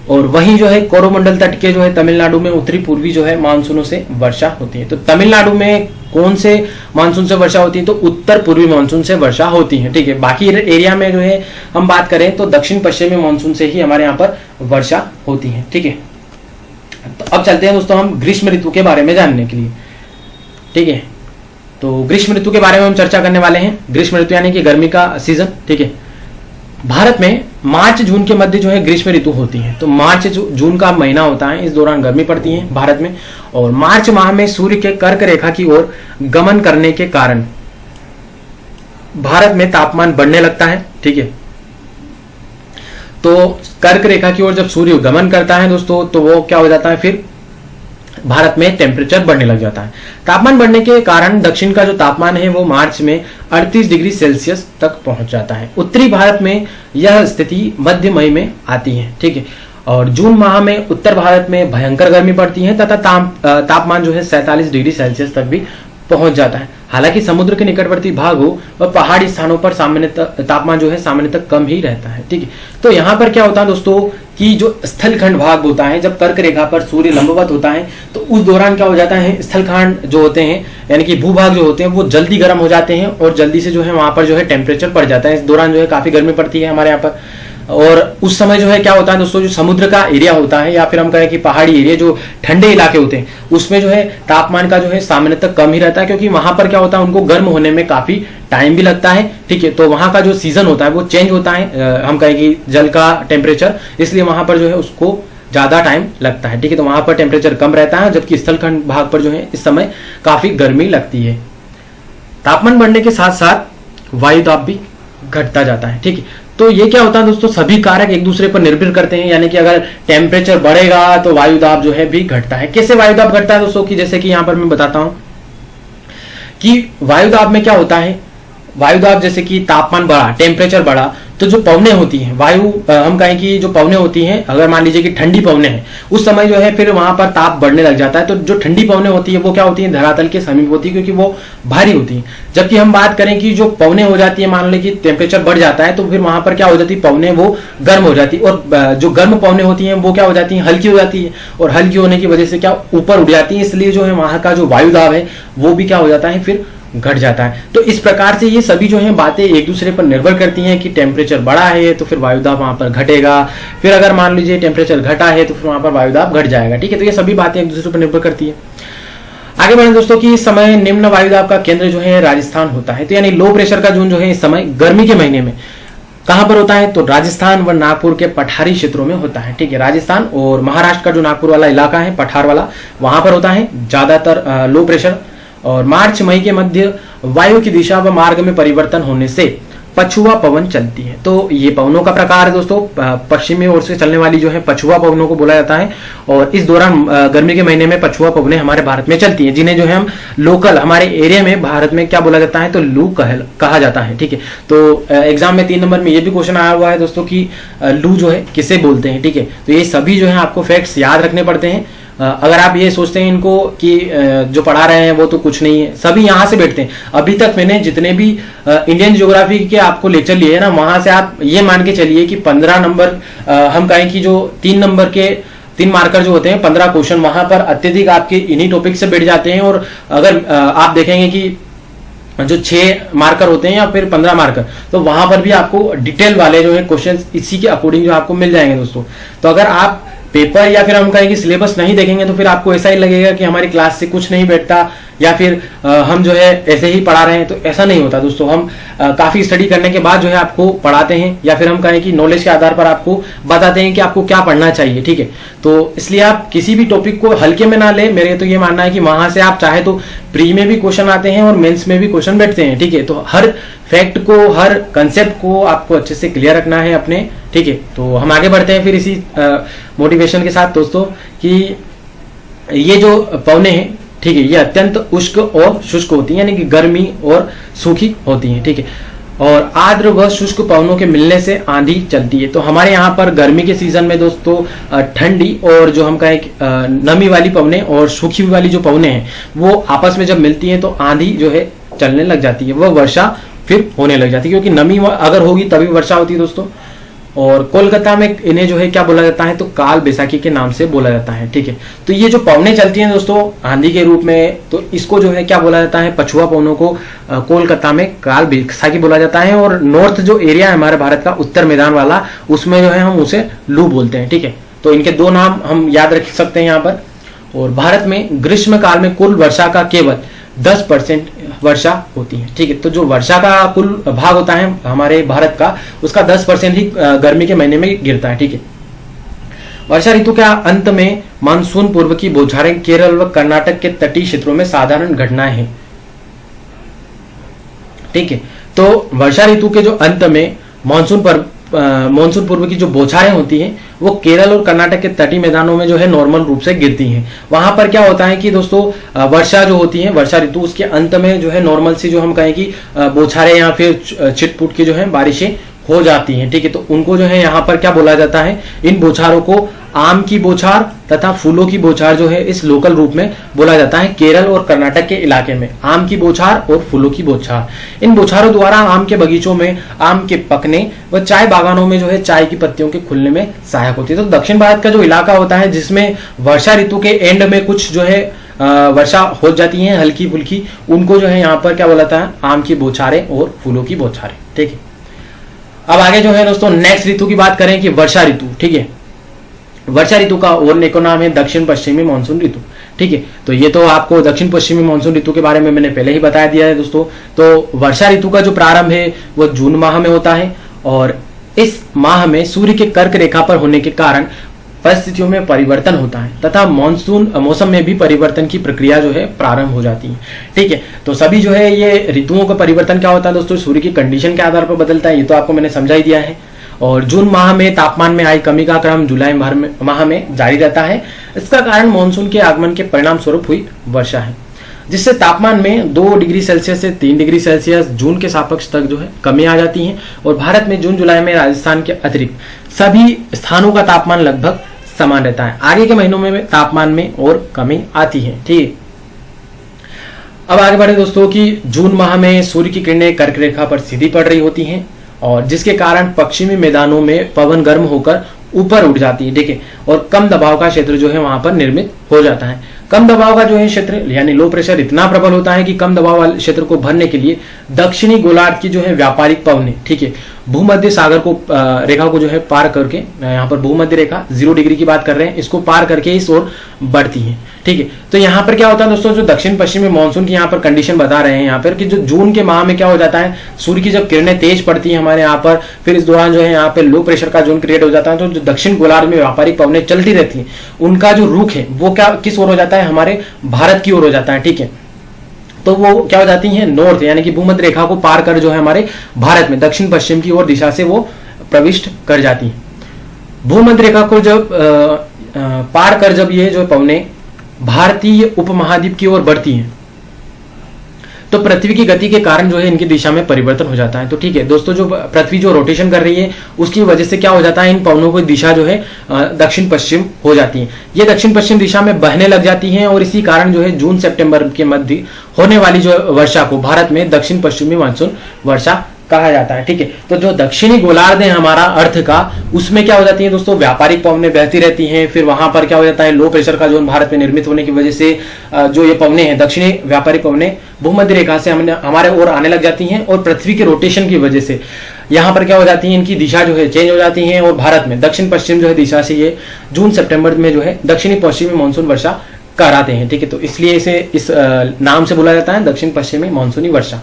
और वहीं जो है कोरोमंडल तट के जो है तमिलनाडु में उत्तरी पूर्वी जो है मानसूनों से वर्षा होती है। तो तमिलनाडु में कौन से मानसून से वर्षा होती है, तो उत्तर पूर्वी मानसून से वर्षा होती है। ठीक है, बाकी एरिया में जो है हम बात करें तो दक्षिण पश्चिमी मानसून से ही हमारे यहाँ पर वर्षा होती है। ठीक है, तो अब चलते हैं दोस्तों हम ग्रीष्म ऋतु के बारे में जानने के लिए। ठीक है, तो ग्रीष्म ऋतु के बारे में हम चर्चा करने वाले हैं। ग्रीष्म ऋतु यानी कि गर्मी का सीजन। ठीक है, भारत में मार्च जून के मध्य जो है ग्रीष्म ऋतु होती है। तो मार्च जून का महीना होता है, इस दौरान गर्मी पड़ती है भारत में, और मार्च माह में सूर्य के कर्क रेखा की ओर गमन करने के कारण भारत में तापमान बढ़ने लगता है। ठीक है, तो कर्क रेखा की ओर जब सूर्य गमन करता है दोस्तों, तो वो क्या हो जाता है, फिर भारत में टेम्परेचर बढ़ने लग जाता है। तापमान बढ़ने के कारण दक्षिण का जो तापमान है वो मार्च में 38 डिग्री सेल्सियस तक पहुंच जाता है। उत्तरी भारत में यह स्थिति मध्य मई में आती है। ठीक है, और जून माह में उत्तर भारत में भयंकर गर्मी पड़ती है तथा तापमान जो है 47 डिग्री सेल्सियस तक भी पहुंच जाता है। हालांकि समुद्र के निकटवर्ती भाग हो और पहाड़ी स्थानों पर सामान्यतः तापमान जो है सामान्यतः कम ही रहता है। ठीक है, तो यहाँ पर क्या होता है दोस्तों कि जो स्थलखंड भाग होता है, जब कर्क रेखा पर सूर्य लंबवत होता है तो उस दौरान क्या हो जाता है, स्थलखंड जो होते हैं यानी कि भूभाग जो होते हैं वो जल्दी गर्म हो जाते हैं, और जल्दी से जो है वहां पर जो है टेम्परेचर बढ़ जाता है। इस दौरान जो है काफी गर्मी पड़ती है हमारे यहाँ पर। और उस समय जो है क्या होता है दोस्तों, जो समुद्र का एरिया होता है या फिर हम कहें कि पहाड़ी एरिया, जो ठंडे इलाके होते हैं, उसमें जो है तापमान का जो है सामान्यतः कम ही रहता है, क्योंकि वहां पर क्या होता है, उनको गर्म होने में काफी टाइम भी लगता है। ठीक है, तो वहां का जो सीजन होता है वो चेंज होता है, हम कहें कि जल का टेम्परेचर, इसलिए वहां पर जो है उसको ज्यादा टाइम लगता है। ठीक है, तो वहां पर टेम्परेचर कम रहता है, जबकि स्थलखंड भाग पर जो है इस समय काफी गर्मी लगती है। तापमान बढ़ने के साथ साथ वायु दाब भी घटता जाता है। ठीक है, तो ये क्या होता है दोस्तों, सभी कारक एक दूसरे पर निर्भर करते हैं, यानी कि अगर टेम्परेचर बढ़ेगा तो वायु दाब जो है भी घटता है। कैसे वायु दाब घटता है दोस्तों, कि जैसे कि यहां पर मैं बताता हूं कि वायु दाब में क्या होता है, वायु दाब जैसे कि तापमान बढ़ा, टेम्परेचर बढ़ा, तो जो पवनें होती हैं, वायु हम कहें कि जो पवनें होती हैं, अगर मान लीजिए कि ठंडी पवनें हैं, उस समय जो है फिर वहां पर ताप बढ़ने लग जाता है। तो जो ठंडी पवनें होती है वो क्या होती है, धरातल के समीप होती है, क्योंकि वो भारी होती है। जबकि हम बात करें कि जो पवनें हो जाती है, मान लीजिए कि टेम्परेचर बढ़ जाता है, तो फिर वहां पर क्या हो जाती है, पवनें वो गर्म हो जाती है, और जो गर्म पवनें होती हैं वो क्या हो जाती है, हल्की हो जाती है, और हल्की होने की वजह से क्या ऊपर उड़ जाती है, इसलिए जो है वहां का जो वायु दाब है वो भी क्या हो जाता है, फिर घट जाता है। तो इस प्रकार से ये सभी जो है बातें एक दूसरे पर निर्भर करती हैं कि टेम्परेचर बढ़ा है तो फिर वायुदाब वहां पर घटेगा, फिर अगर मान लीजिए टेम्परेचर घटा है तो फिर वहां पर वायुदाब घट जाएगा। ठीक है, तो ये सभी बातें एक दूसरे पर निर्भर करती है। आगे बढ़े दोस्तों कि इस समय निम्न वायुदाब का केंद्र जो है राजस्थान होता है। तो यानी लो प्रेशर का जोन जो है इस समय गर्मी के महीने में कहां पर होता है, तो राजस्थान व नागपुर के पठारी क्षेत्रों में होता है। ठीक है, राजस्थान और महाराष्ट्र का जो नागपुर वाला इलाका है, पठार वाला, वहां पर होता है ज्यादातर लो प्रेशर। और मार्च मई के मध्य वायु की दिशा व मार्ग में परिवर्तन होने से पछुआ पवन चलती है। तो ये पवनों का प्रकार है दोस्तों, पश्चिमी ओर से चलने वाली जो है पछुआ पवनों को बोला जाता है। और इस दौरान गर्मी के महीने में पछुआ पवनें हमारे भारत में चलती हैं, जिन्हें जो है हम लोकल हमारे एरिया में भारत में क्या बोला जाता है, तो लू कहा जाता है। ठीक है, तो एग्जाम में 3 नंबर में ये भी क्वेश्चन आया हुआ है दोस्तों कि लू जो है किसे बोलते हैं। ठीक है, तो ये सभी जो है आपको फैक्ट्स याद रखने पड़ते हैं। अगर आप ये सोचते हैं इनको कि जो पढ़ा रहे हैं वो तो कुछ नहीं है, सभी यहाँ से बैठते हैं। अभी तक मैंने जितने भी इंडियन ज्योग्राफी के आपको लेक्चर लिए हैं ना, वहां से आप ये मान के चलिए कि 15 नंबर हम कहें कि जो 3 नंबर के 3 मार्कर जो होते हैं, 15 क्वेश्चन वहां पर अत्यधिक आपके इन्हीं टॉपिक से बैठ जाते हैं। और अगर आप देखेंगे कि जो 6 मार्कर होते हैं या फिर 15 मार्कर, तो वहां पर भी आपको डिटेल वाले जो है क्वेश्चन इसी के अकॉर्डिंग जो आपको मिल जाएंगे दोस्तों। तो अगर आप पेपर या फिर हम कहें कि सिलेबस नहीं देखेंगे तो फिर आपको ऐसा ही लगेगा कि हमारी क्लास से कुछ नहीं बैठता। या फिर हम जो है ऐसे ही पढ़ा रहे हैं, तो ऐसा नहीं होता दोस्तों। हम काफी स्टडी करने के बाद जो है आपको पढ़ाते हैं, या फिर हम कहें कि नॉलेज के आधार पर आपको बताते हैं कि आपको क्या पढ़ना चाहिए, ठीक है। तो इसलिए आप किसी भी टॉपिक को हल्के में ना ले। मेरे तो ये मानना है कि वहां से आप चाहे तो प्री में भी क्वेश्चन आते हैं और मेंस में भी क्वेश्चन बैठते हैं, ठीक है। तो हर फैक्ट को, हर कंसेप्ट को आपको अच्छे से क्लियर रखना है अपने, ठीक है। तो हम आगे बढ़ते हैं फिर इसी मोटिवेशन के साथ दोस्तों, कि ये जो पवने हैं, ठीक है, ये अत्यंत उष्ण और शुष्क होती हैं, यानी कि गर्मी और सूखी होती हैं, ठीक है। और आर्द्र व शुष्क पवनों के मिलने से आंधी चलती है। तो हमारे यहाँ पर गर्मी के सीजन में दोस्तों ठंडी और जो हम कहें नमी वाली पवने और सूखी वाली जो पवने हैं वो आपस में जब मिलती हैं तो आंधी जो है चलने लग जाती है, वह वर्षा फिर होने लग जाती है, क्योंकि नमी अगर होगी तभी वर्षा होती है दोस्तों। और कोलकाता में इन्हें जो है क्या बोला जाता है, तो काल बैसाखी के नाम से बोला जाता है, ठीक है। तो ये जो पवनें चलती हैं दोस्तों आंधी के रूप में, तो इसको जो है क्या बोला जाता है, पछुआ पवनों को कोलकाता में काल बैसाखी बोला जाता है। और नॉर्थ जो एरिया है हमारे भारत का, उत्तर मैदान वाला, उसमें जो है हम उसे लू बोलते हैं, ठीक है। तो इनके दो नाम हम याद रख सकते हैं यहाँ पर। और भारत में ग्रीष्म काल में कुल वर्षा का केवल 10% वर्षा होती है, ठीक है। तो जो वर्षा का कुल भाग होता है हमारे भारत का, उसका 10% ही गर्मी के महीने में गिरता है, ठीक है। वर्षा ऋतु के अंत में मानसून पूर्व की बौछारें केरल व कर्नाटक के तटीय क्षेत्रों में साधारण घटनाएं हैं, ठीक है। तो वर्षा ऋतु के जो अंत में मानसून पूर्व की जो बौछारें होती हैं वो केरल और कर्नाटक के तटीय मैदानों में जो है नॉर्मल रूप से गिरती हैं। वहां पर क्या होता है कि दोस्तों वर्षा जो होती है, वर्षा ऋतु, उसके अंत में जो है नॉर्मल सी जो हम कहें कि बौछारें या फिर छिटपुट की जो है बारिशें हो जाती हैं, ठीक है। तो उनको जो है यहाँ पर क्या बोला जाता है, इन बौछारों को आम की बौछार तथा फूलों की बौछार जो है इस लोकल रूप में बोला जाता है केरल और कर्नाटक के इलाके में। आम की बौछार और फूलों की बौछार, इन बौछारों द्वारा आम के बगीचों में आम के पकने व चाय बागानों में जो है चाय की पत्तियों के खुलने में सहायक होती है। तो दक्षिण भारत का जो इलाका होता है जिसमें वर्षा ऋतु के एंड में कुछ जो है वर्षा हो जाती है हल्की फुल्की, उनको जो है यहाँ पर क्या बोला जाता है, आम की बौछारें और फूलों की बौछारें, ठीक है। अब आगे जो है दोस्तों नेक्स्ट ऋतु की बात करें कि वर्षा ऋतु, ठीक है। वर्षा ऋतु का और एक नाम है दक्षिण पश्चिमी मानसून ऋतु, ठीक है। तो ये तो आपको दक्षिण पश्चिमी मानसून ऋतु के बारे में मैंने पहले ही बता दिया है दोस्तों। तो वर्षा ऋतु का जो प्रारंभ है वो जून माह में होता है, और इस माह में सूर्य के कर्क रेखा पर होने के कारण परिस्थितियों में परिवर्तन होता है तथा मौसम में भी परिवर्तन की प्रक्रिया जो है प्रारंभ हो जाती है, ठीक है। तो सभी जो है ये ऋतुओं का परिवर्तन क्या होता है दोस्तों, सूर्य की कंडीशन के आधार पर बदलता है, ये तो आपको मैंने समझा ही दिया है। और जून माह में तापमान में आई कमी का क्रम जुलाई माह में जारी रहता है। इसका कारण मानसून के आगमन के परिणाम स्वरूप हुई वर्षा है, जिससे तापमान में 2 डिग्री सेल्सियस से 3 डिग्री सेल्सियस जून के सापेक्ष तक जो है कमी आ जाती है। और भारत में जून जुलाई में राजस्थान के अतिरिक्त सभी स्थानों का तापमान लगभग समान रहता है। आगे के महीनों में तापमान में और कमी आती है, ठीक। अब आगे बढ़े दोस्तों कि जून माह में सूर्य की किरणें कर्क रेखा पर सीधी पड़ रही होती हैं, और जिसके कारण पश्चिमी मैदानों में पवन गर्म होकर ऊपर उठ जाती है, ठीक है। और कम दबाव का क्षेत्र जो है वहां पर निर्मित हो जाता है। कम दबाव का जो है क्षेत्र यानी लो प्रेशर इतना प्रबल होता है कि कम दबाव वाले क्षेत्र को भरने के लिए दक्षिणी गोलार्ध की जो है व्यापारिक पवनें, ठीक है, भूमध्य सागर को रेखा को जो है पार करके, यहाँ पर भूमध्य रेखा 0 डिग्री की बात कर रहे हैं, इसको पार करके इस ओर बढ़ती है, ठीक है। तो यहाँ पर क्या होता है दोस्तों, जो दक्षिण पश्चिमी मानसून की यहाँ पर कंडीशन बता रहे हैं यहाँ पर कि जो जून के माह में क्या हो जाता है, सूर्य की जब किरणें तेज पड़ती है हमारे यहाँ पर, फिर इस दौरान जो है यहाँ पे लो प्रेशर का जोन क्रिएट हो जाता है। तो जो दक्षिण गोलार्ध में व्यापारिक पवनें चलती रहती हैं, उनका जो रुख है वो क्या किस ओर हो जाता है, हमारे भारत की ओर हो जाता है, ठीक है। तो वो क्या हो जाती है, नॉर्थ यानी कि भूमध्य रेखा को पार कर जो है हमारे भारत में दक्षिण पश्चिम की ओर दिशा से वो प्रविष्ट कर जाती है। भूमध्य रेखा को जब पार कर जब ये जो पवनें भारतीय उपमहाद्वीप की ओर बढ़ती हैं, तो पृथ्वी की गति के कारण जो है इनकी दिशा में परिवर्तन हो जाता है। तो ठीक है दोस्तों, जो पृथ्वी जो रोटेशन कर रही है उसकी वजह से क्या हो जाता है, इन पवनों की दिशा जो है दक्षिण पश्चिम हो जाती है। ये दक्षिण पश्चिम दिशा में बहने लग जाती हैं, और इसी कारण जो है जून सितंबर के मध्य होने वाली जो वर्षा को भारत में दक्षिण पश्चिमी मानसून वर्षा कहा जाता है। ठीक है, तो जो दक्षिणी गोलार्ध है हमारा अर्थ का, उसमें क्या हो जाती है दोस्तों, व्यापारिक पवनें बहती रहती हैं। फिर वहां पर क्या हो जाता है, लो प्रेशर का जोन भारत में निर्मित होने की वजह से जो ये पवनें हैं, दक्षिणी व्यापारिक पवनें भूमध्य रेखा से हमारे ओर आने लग जाती हैं, और पृथ्वी के रोटेशन की वजह से यहाँ पर क्या हो जाती है, इनकी दिशा जो है चेंज हो जाती है, और भारत में दक्षिण पश्चिम जो है दिशा से ये जून सितंबर में जो है दक्षिणी पश्चिमी मानसून वर्षा कहलाते हैं। ठीक है, तो इसलिए इसे इस नाम से बोला जाता है दक्षिण पश्चिमी मानसूनी वर्षा।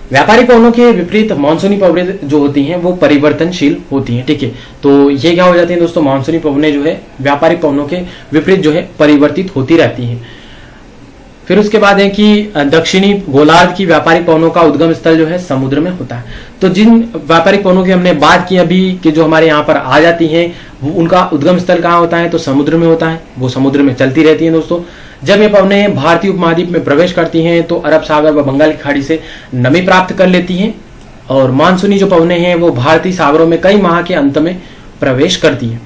व्यापारिक पवनों के विपरीत मानसूनी पवनें जो होती हैं वो परिवर्तनशील होती हैं। ठीक है, तो ये क्या हो जाती है दोस्तों, मानसूनी पवनें जो है व्यापारिक पवनों के विपरीत जो है परिवर्तित होती रहती हैं। फिर उसके बाद है कि दक्षिणी गोलार्ध की व्यापारिक पवनों का उद्गम स्थल जो है समुद्र में होता है। तो जिन व्यापारिक पवनों की हमने बात की अभी कि जो हमारे यहाँ पर आ जाती हैं, उनका उद्गम स्थल कहाँ होता है, तो समुद्र में होता है। वो समुद्र में चलती रहती हैं दोस्तों। जब ये पवनें भारतीय उपमहाद्वीप में प्रवेश करती हैं तो अरब सागर व बंगाल की खाड़ी से नमी प्राप्त कर लेती हैं, और मानसूनी जो पवनें हैं वो भारतीय सागरों में कई माह के अंत में प्रवेश करती हैं।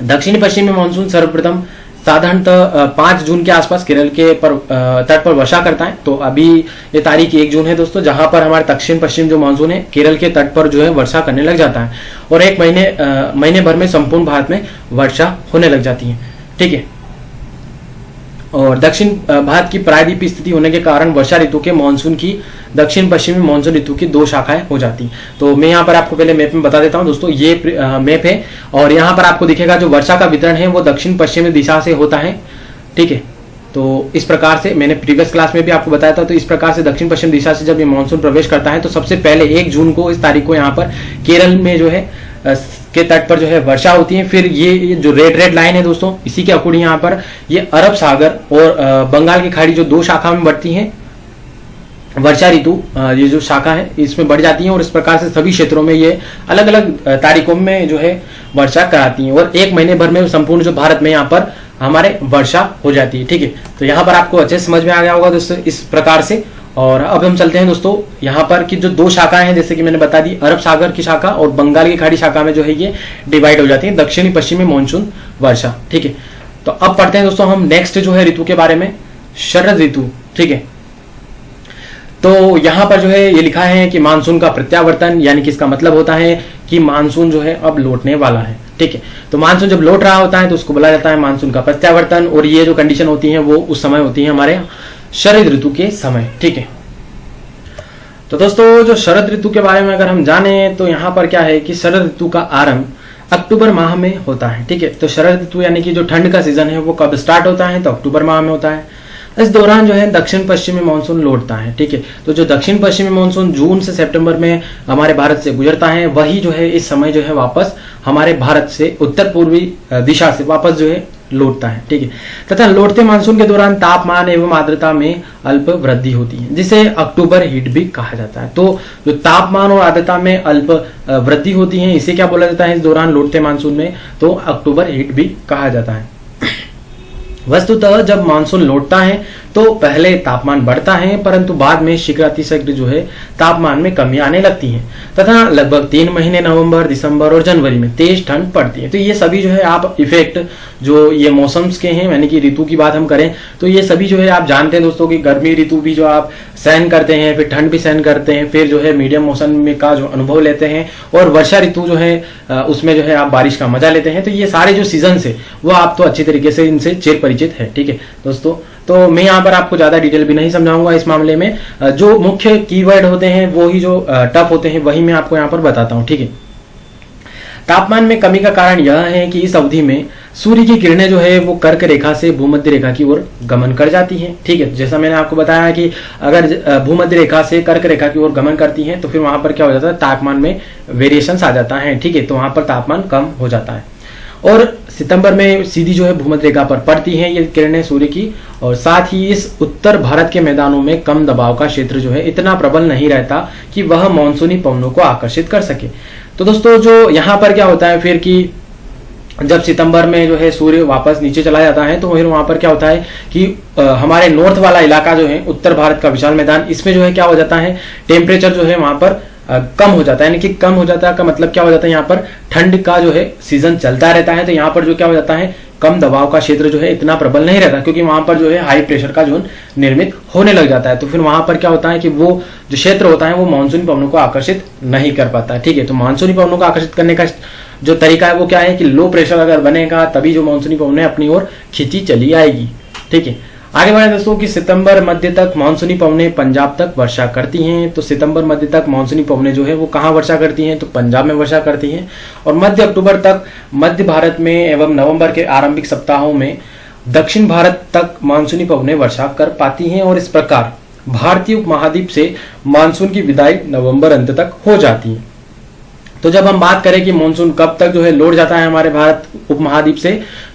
दक्षिणी पश्चिमी मानसून सर्वप्रथम साधारणतः 5 जून के आसपास केरल के तट पर वर्षा करता है। तो अभी ये तारीख 1 जून है दोस्तों, जहां पर हमारे दक्षिण पश्चिम जो मानसून है केरल के तट पर जो है वर्षा करने लग जाता है, और एक महीने भर में संपूर्ण भारत में वर्षा होने लग जाती है। ठीक है, और दक्षिण भारत की प्रायद्वीपीय स्थिति होने के कारण वर्षा ऋतु के मानसून की दक्षिण पश्चिमी मानसून ऋतु की 2 शाखाएं हो जाती हैं। तो मैं यहाँ पर आपको पहले मैप में बता देता हूँ दोस्तों, ये मैप है, और यहाँ पर आपको दिखेगा जो वर्षा का वितरण है वो दक्षिण पश्चिमी दिशा से होता है। ठीक है, तो इस प्रकार से मैंने प्रीवियस क्लास में भी आपको बताया था। तो इस प्रकार से दक्षिण पश्चिम दिशा से जब ये मानसून प्रवेश करता है तो सबसे पहले 1 जून को इस तारीख को यहाँ पर केरल में जो है के तट पर जो है वर्षा होती है। फिर ये जो रेड लाइन है दोस्तों, इसी के अकॉर्डिंग यहाँ पर ये अरब सागर और बंगाल की खाड़ी जो 2 शाखा में बढ़ती हैं, वर्षा ऋतु ये जो शाखा है इसमें बढ़ जाती है, और इस प्रकार से सभी क्षेत्रों में ये अलग अलग तारीखों में जो है वर्षा कराती हैं, और 1 महीने भर में संपूर्ण जो भारत में यहाँ पर हमारे वर्षा हो जाती है। ठीक है, तो यहाँ पर आपको अच्छे समझ में आ गया होगा दोस्तों इस प्रकार से। और अब हम चलते हैं दोस्तों यहाँ पर कि जो 2 शाखाएं हैं, जैसे कि मैंने बता दी, अरब सागर की शाखा और बंगाल की खाड़ी शाखा में जो है ये डिवाइड हो जाती है दक्षिणी पश्चिमी मानसून वर्षा। ठीक है, तो अब पढ़ते हैं दोस्तों हम नेक्स्ट जो है ऋतु के बारे में, शरद ऋतु। ठीक है, तो यहाँ पर जो है ये लिखा है कि मानसून का प्रत्यावर्तन, यानी कि इसका मतलब होता है कि मानसून जो है अब लौटने वाला है। ठीक है, तो मानसून जब लौट रहा होता है तो उसको बोला जाता है मानसून का प्रत्यावर्तन, और ये जो कंडीशन होती है वो उस समय होती है हमारे शरद ऋतु के समय। ठीक है, तो दोस्तों जो शरद ऋतु के बारे में अगर हम जाने तो यहाँ पर क्या है कि शरद ऋतु का आरंभ अक्टूबर माह में होता है। ठीक है, तो शरद ऋतु यानी कि जो ठंड का सीजन है वो कब स्टार्ट होता है, तो अक्टूबर माह में होता है। इस दौरान जो है दक्षिण पश्चिमी मानसून लौटता है। ठीक है, तो जो दक्षिण पश्चिमी मानसून जून से सितंबर में हमारे भारत से गुजरता है, वही जो है इस समय जो है वापस हमारे भारत से उत्तर पूर्वी दिशा से वापस जो है लौटता है। ठीक है, तथा लौटते मानसून के दौरान तापमान एवं आर्द्रता में अल्प वृद्धि होती है, जिसे अक्टूबर हीट भी कहा जाता है। तो जो तापमान और आर्द्रता में अल्प वृद्धि होती है, इसे क्या बोला जाता है इस दौरान लौटते मानसून में, तो अक्टूबर हीट भी कहा जाता है। वस्तुतः जब मानसून लौटता है तो पहले तापमान बढ़ता है, परंतु बाद में शीघ्र जो है तापमान में कमी आने लगती है, तथा लगभग 3 महीने नवंबर, दिसंबर और जनवरी में तेज ठंड पड़ती है। तो ये सभी जो है आप इफेक्ट जो ये मौसम्स के हैं, यानी कि ऋतु की बात हम करें तो ये सभी जो है आप जानते हैं दोस्तों कि गर्मी ऋतु भी जो आप सहन करते हैं, फिर ठंड भी सहन करते हैं, फिर जो है मीडियम मौसम में का जो अनुभव लेते हैं, और वर्षा ऋतु जो है उसमें जो है आप बारिश का मजा लेते हैं। तो ये सारे जो सीजन है वो आप तो अच्छी तरीके से इनसे चिर परिचित है। ठीक है दोस्तों, तो मैं यहाँ पर आपको ज्यादा डिटेल भी नहीं समझाऊंगा इस मामले में। जो मुख्य कीवर्ड होते हैं वो ही जो टफ होते हैं वही मैं आपको यहाँ पर बताता हूँ। ठीक है, तापमान में कमी का कारण यह है कि इस अवधि में सूर्य की किरणें जो है वो कर्क रेखा से भूमध्य रेखा की ओर गमन कर जाती हैं। ठीक है, जैसा मैंने आपको बताया कि अगर भूमध्य रेखा से कर्क रेखा की ओर गमन करती हैं तो फिर वहां पर क्या हो जाता है, तापमान में वेरिएशंस आ जाता है। ठीक है, तो वहां पर तापमान कम हो जाता है, और सितंबर में सीधी जो है भूमध्य रेखा पर पड़ती हैं ये किरणें सूर्य की, और साथ ही इस उत्तर भारत के मैदानों में कम दबाव का क्षेत्र जो है इतना प्रबल नहीं रहता कि वह मानसूनी पवनों को आकर्षित कर सके। तो दोस्तों जो यहाँ पर क्या होता है फिर कि जब सितंबर में जो है सूर्य वापस नीचे चला जाता है तो फिर वहां पर क्या होता है कि हमारे नॉर्थ वाला इलाका जो है उत्तर भारत का विशाल मैदान, इसमें जो है क्या हो जाता है, टेम्परेचर जो है वहां पर कम हो जाता है। यानी कि कम हो जाता है का मतलब क्या हो जाता है, यहाँ पर ठंड का जो है सीजन चलता रहता है, तो यहाँ पर जो क्या हो जाता है, कम दबाव का क्षेत्र जो है इतना प्रबल नहीं रहता, क्योंकि वहां पर जो है हाई प्रेशर का जोन निर्मित होने लग जाता है। तो फिर वहां पर क्या होता है कि वो जो क्षेत्र होता है वो मानसूनी पवनों को आकर्षित नहीं कर पाता है। ठीक है, तो मानसूनी पवनों को आकर्षित करने का जो तरीका है वो क्या है कि लो प्रेशर अगर बनेगा तभी जो मानसूनी पवनें अपनी ओर खींची चली आएगी। ठीक है, आगे बढ़े दोस्तों कि सितंबर मध्य तक मानसूनी पवनें पंजाब तक वर्षा करती हैं। तो सितंबर मध्य तक मानसूनी पवनें जो है वो कहाँ वर्षा करती हैं, तो पंजाब में वर्षा करती हैं, और मध्य अक्टूबर तक मध्य भारत में एवं नवंबर के आरंभिक सप्ताहों में दक्षिण भारत तक मानसूनी पवनें वर्षा कर पाती हैं और इस प्रकार भारतीय उपमहाद्वीप से मानसून की विदाई नवंबर अंत तक हो जाती है। तो जब हम बात करें कि मानसून कब तक जो है लौट जाता है हमारे भारत उपमहाद्वीप से,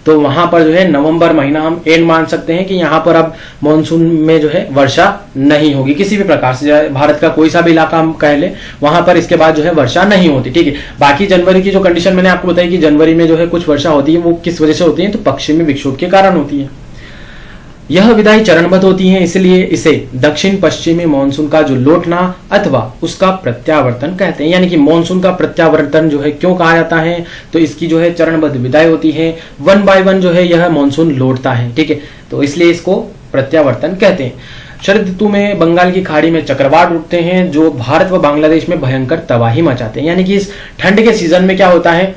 तो वहां पर जो है नवंबर महीना हम एंड मान सकते हैं कि यहाँ पर अब मानसून में जो है वर्षा नहीं होगी किसी भी प्रकार से। भारत का कोई सा भी इलाका हम कह ले, वहां पर इसके बाद जो है वर्षा नहीं होती। ठीक है, बाकी जनवरी की जो कंडीशन मैंने आपको बताई कि जनवरी में जो है कुछ वर्षा होती है, वो किस वजह से होती है, तो पश्चिमी विक्षोभ के कारण होती है। यह विदाई चरणबद्ध होती है, इसलिए इसे दक्षिण पश्चिमी मानसून का जो लौटना अथवा उसका प्रत्यावर्तन कहते हैं। यानी कि मानसून का प्रत्यावर्तन जो है क्यों कहा जाता है, तो इसकी जो है चरणबद्ध विदाई होती है, वन बाय वन जो है यह मानसून लौटता है। ठीक है, तो इसलिए इसको प्रत्यावर्तन कहते हैं। शरद ऋतु में बंगाल की खाड़ी में चक्रवात उठते हैं जो भारत व बांग्लादेश में भयंकर तबाही मचाते हैं। यानी कि इस ठंड के सीजन में क्या होता है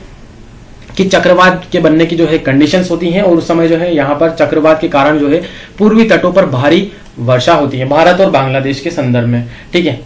कि चक्रवात के बनने की जो है कंडीशंस होती हैं, और उस समय जो है यहाँ पर चक्रवात के कारण जो है पूर्वी तटों पर भारी वर्षा होती है भारत और बांग्लादेश के संदर्भ में। ठीक है,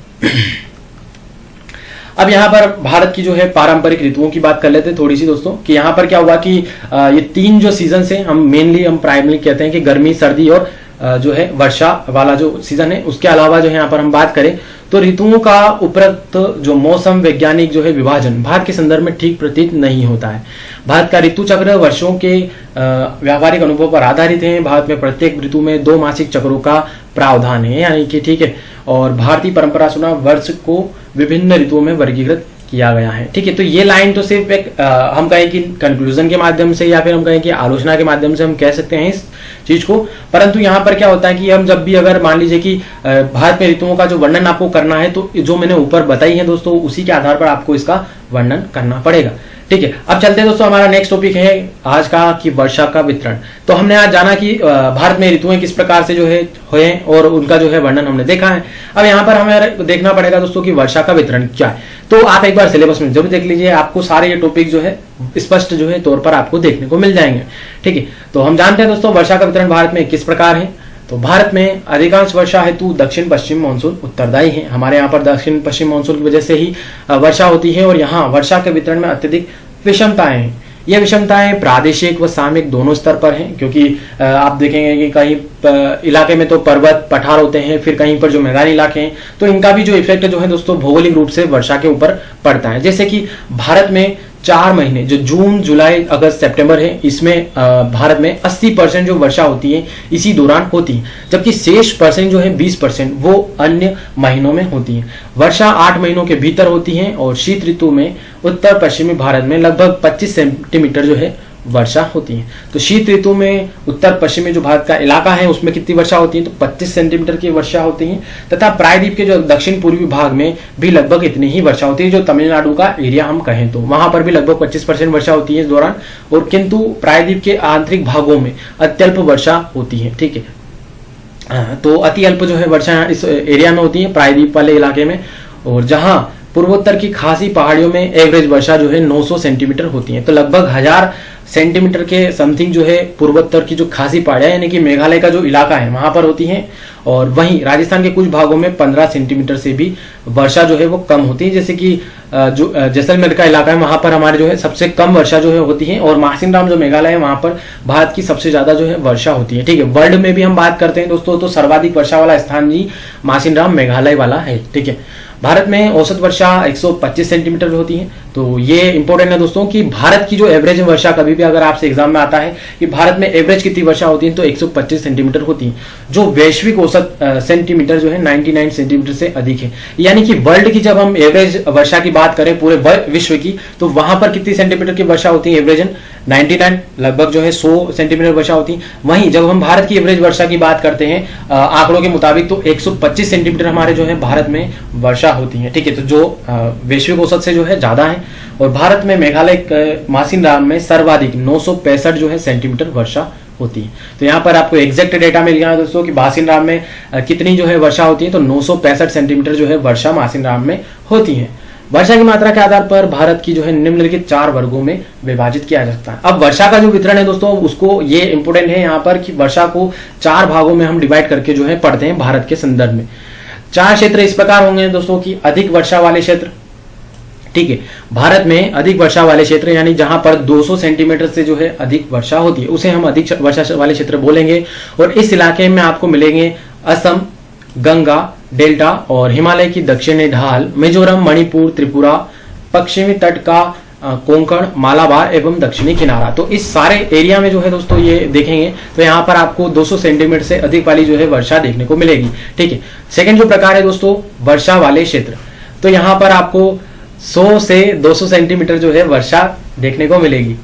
अब यहाँ पर भारत की जो है पारंपरिक ऋतुओं की बात कर लेते हैं थोड़ी सी दोस्तों, कि यहाँ पर क्या हुआ कि ये तीन जो सीजन से हम प्राइमरी कहते हैं कि गर्मी, सर्दी और जो है वर्षा वाला जो सीजन है, उसके अलावा जो है यहाँ पर हम बात करें तो ऋतुओं का उपरोक्त जो मौसम वैज्ञानिक जो है विभाजन भारत के संदर्भ में ठीक प्रतीत नहीं होता है। भारत का ऋतु चक्र वर्षों के व्यावहारिक अनुभव पर आधारित है। भारत में प्रत्येक ऋतु में 2 मासिक चक्रों का प्रावधान है, यानी कि ठीक है, और भारतीय परंपरा सुना वर्ष को विभिन्न ऋतुओं में वर्गीकृत किया गया है। ठीक है, तो ये लाइन तो सिर्फ एक हम कहें कि कंक्लूजन के माध्यम से या फिर हम कहें कि आलोचना के माध्यम से हम कह सकते हैं इस चीज को, परंतु यहाँ पर क्या होता है कि हम जब भी अगर मान लीजिए कि भारत में ऋतुओं का जो वर्णन आपको करना है, तो जो मैंने ऊपर बताई है दोस्तों, उसी के आधार पर आपको इसका वर्णन करना पड़ेगा। ठीक है, अब चलते हैं दोस्तों, हमारा नेक्स्ट टॉपिक है आज का कि वर्षा का वितरण। तो हमने आज जाना कि भारत में ऋतुएं किस प्रकार से जो है हुए और उनका जो है वर्णन हमने देखा है। अब यहाँ पर हमें देखना पड़ेगा दोस्तों कि वर्षा का वितरण क्या है। तो आप एक बार सिलेबस में जरूर देख लीजिए, आपको सारे ये टॉपिक जो है स्पष्ट जो है तौर पर आपको देखने को मिल जाएंगे। ठीक है, तो हम जानते हैं दोस्तों वर्षा का वितरण भारत में किस प्रकार है। तो भारत में अधिकांश वर्षा हेतु दक्षिण पश्चिम मानसून उत्तरदायी है। हमारे यहाँ पर दक्षिण पश्चिम मानसून की वजह से ही वर्षा होती है, और यहाँ वर्षा के वितरण में अत्यधिक विषमताएं हैं। ये विषमताएं प्रादेशिक व सामयिक दोनों स्तर पर हैं, क्योंकि आप देखेंगे कि कहीं इलाके में तो पर्वत पठार होते हैं, फिर कहीं पर जो मैदानी इलाके हैं, तो इनका भी जो इफेक्ट जो है दोस्तों भौगोलिक रूप से वर्षा के ऊपर पड़ता है। जैसे कि भारत में 4 महीने जो जून, जुलाई, अगस्त, सितंबर है, इसमें भारत में 80% जो वर्षा होती है इसी दौरान होती है, जबकि शेष परसेंट जो है 20% वो अन्य महीनों में होती है। वर्षा 8 महीनों के भीतर होती है, और शीत ऋतु में उत्तर पश्चिमी भारत में लगभग 25 सेंटीमीटर जो है वर्षा होती है। तो शीत ऋतु में उत्तर पश्चिमी जो भारत का इलाका है उसमें कितनी वर्षा होती है, तो 25 सेंटीमीटर की वर्षा होती है, तथा प्रायद्वीप के जो दक्षिण पूर्वी भाग में भी लगभग इतनी ही वर्षा होती है। जो तमिलनाडु का एरिया हम कहें तो वहां पर भी लगभग 25% वर्षा होती है इस दौरान, और किंतु प्रायद्वीप के आंतरिक भागों में अत्यल्प वर्षा होती है। ठीक है, तो अति अल्प जो है वर्षा इस एरिया में होती है प्रायद्वीप वाले इलाके में, और जहां पूर्वोत्तर की खासी पहाड़ियों में एवरेज वर्षा जो है 900 सेंटीमीटर होती है। तो लगभग 1000 सेंटीमीटर के समथिंग जो है पूर्वोत्तर की जो खासी पहाड़ियां यानी कि मेघालय का जो इलाका है वहां पर होती है, और वहीं राजस्थान के कुछ भागों में 15 सेंटीमीटर से भी वर्षा जो है वो कम होती है। जैसे कि जो जैसलमेर का इलाका है वहां पर हमारे जो है सबसे कम वर्षा जो है होती है, और मासिनराम जो मेघालय है वहां पर भारत की सबसे ज्यादा जो है वर्षा होती है। ठीक है, वर्ल्ड में भी हम बात करते हैं दोस्तों तो सर्वाधिक वर्षा वाला स्थान जी मासिनराम मेघालय वाला है। ठीक है, भारत में औसत वर्षा 125 सेंटीमीटर होती है। तो ये इंपॉर्टेंट है दोस्तों कि भारत की जो एवरेज वर्षा, कभी भी अगर आपसे एग्जाम में आता है कि भारत में एवरेज कितनी वर्षा होती है, तो 125 सेंटीमीटर होती है, जो वैश्विक औसत सेंटीमीटर जो है 99 सेंटीमीटर से अधिक है। यानी कि वर्ल्ड की जब हम एवरेज वर्षा की बात करें पूरे विश्व की, तो वहां पर कितनी सेंटीमीटर की वर्षा होती है, एवरेज 99 लगभग जो है 100 सेंटीमीटर वर्षा होती है। वहीं जब हम भारत की एवरेज वर्षा की बात करते हैं आंकड़ों के मुताबिक, तो 125 सेंटीमीटर हमारे जो है भारत में वर्षा होती है। ठीक है, तो जो वैश्विक औसत से जो है ज्यादा है, और भारत में मेघालय मासिनराम में सर्वाधिक 965 जो है सेंटीमीटर वर्षा होती है। तो यहाँ पर आपको एग्जैक्ट डेटा मिल गया दोस्तों कि मासिनराम में कितनी जो है वर्षा होती है, तो 965 सेंटीमीटर जो है वर्षा मासिनराम में होती है। वर्षा की मात्रा के आधार पर भारत की जो है निम्नलिखित 4 वर्गों में विभाजित किया जा सकता है। अब वर्षा का जो वितरण है दोस्तों उसको ये इंपोर्टेंट है यहाँ पर कि वर्षा को 4 भागों में हम डिवाइड करके जो है पढ़ते हैं भारत के संदर्भ में। 4 क्षेत्र इस प्रकार होंगे दोस्तों की अधिक वर्षा वाले क्षेत्र, ठीक है। भारत में अधिक वर्षा वाले क्षेत्र यानी जहां पर 200 सेंटीमीटर से जो है अधिक वर्षा होती है उसे हम अधिक वर्षा वाले क्षेत्र बोलेंगे। और इस इलाके में आपको मिलेंगे असम, गंगा डेल्टा और हिमालय की दक्षिणी ढाल, मिजोरम, मणिपुर, त्रिपुरा, पश्चिमी तट का कोंकण, मालाबार एवं दक्षिणी किनारा। तो इस सारे एरिया में जो है दोस्तों ये देखेंगे तो यहाँ पर आपको 200 सेंटीमीटर से अधिक वाली जो है वर्षा देखने को मिलेगी, ठीक है। सेकंड जो प्रकार है दोस्तों वर्षा वाले क्षेत्र, तो यहाँ पर आपको 100 से 200 सेंटीमीटर जो है वर्षा देखने को मिलेगी।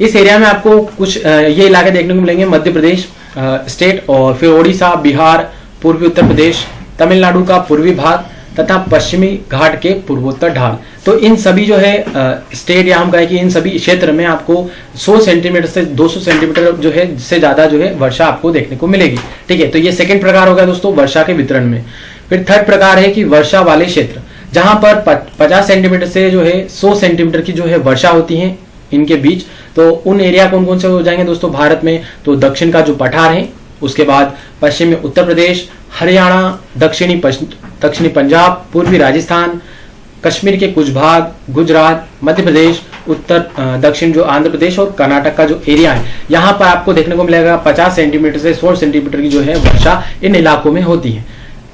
इस एरिया में आपको कुछ ये इलाके देखने को मिलेंगे, मध्य प्रदेश स्टेट और फिर ओडिशा, बिहार, पूर्वी उत्तर प्रदेश, तमिलनाडु का पूर्वी भाग तथा पश्चिमी घाट के पूर्वोत्तर ढाल। तो इन सभी जो है स्टेट या हम कहें कि इन सभी क्षेत्र में आपको 100 सेंटीमीटर से 200 सेंटीमीटर जो है से ज्यादा जो है वर्षा आपको देखने को मिलेगी, ठीक है। तो ये सेकंड प्रकार हो गया दोस्तों वर्षा के वितरण में। फिर थर्ड प्रकार है कि वर्षा वाले क्षेत्र, जहां पर 50 सेंटीमीटर से जो है 100 सेंटीमीटर की जो है वर्षा होती है इनके बीच। तो उन एरिया कौन कौन से हो जाएंगे दोस्तों भारत में, तो दक्षिण का जो पठार है, उसके बाद पश्चिमी उत्तर प्रदेश, हरियाणा, दक्षिणी पंजाब, पूर्वी राजस्थान, कश्मीर के कुछ भाग, गुजरात, मध्य प्रदेश, उत्तर दक्षिण जो आंध्र प्रदेश और कर्नाटक का जो एरिया है, यहाँ पर आपको देखने को मिलेगा 50 सेंटीमीटर से 100 सेंटीमीटर की जो है वर्षा इन इलाकों में होती है,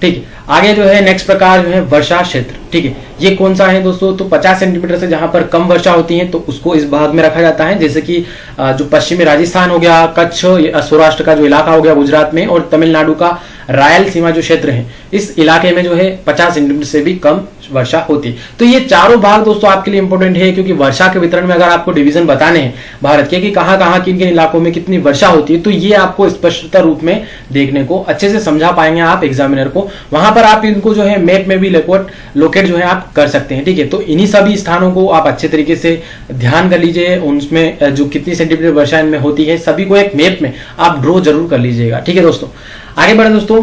ठीक है। आगे जो है नेक्स्ट प्रकार जो है वर्षा क्षेत्र, ठीक है। ये कौन सा है दोस्तों, तो 50 सेंटीमीटर से जहां पर कम वर्षा होती है तो उसको इस भाग में रखा जाता है, जैसे कि जो पश्चिमी राजस्थान हो गया, कच्छ, सौराष्ट्र का जो इलाका हो गया गुजरात में, और तमिलनाडु का रायलसीमा जो क्षेत्र है इस इलाके में जो है 50 सेंटीमीटर से भी कम वर्षा होती है। तो ये चारों भाग दोस्तों आपके लिए इंपॉर्टेंट है, क्योंकि वर्षा के वितरण में अगर आपको डिवीजन बताने हैं भारत के कि कहां कहां किन किन इलाकों में कितनी वर्षा होती है, तो ये आपको स्पष्टता रूप में देखने को अच्छे से समझा पाएंगे आप एग्जामिनर को। वहां पर आप इनको जो है मैप में भी लोकेट जो है आप कर सकते हैं, ठीक है। तो इन्हीं सभी स्थानों को आप अच्छे तरीके से ध्यान कर लीजिए, उनमें जो कितनी सेंटीमीटर वर्षा इनमें होती है सभी को एक मैप में आप ड्रॉ जरूर कर लीजिएगा, ठीक है दोस्तों। आगे बढ़े दोस्तों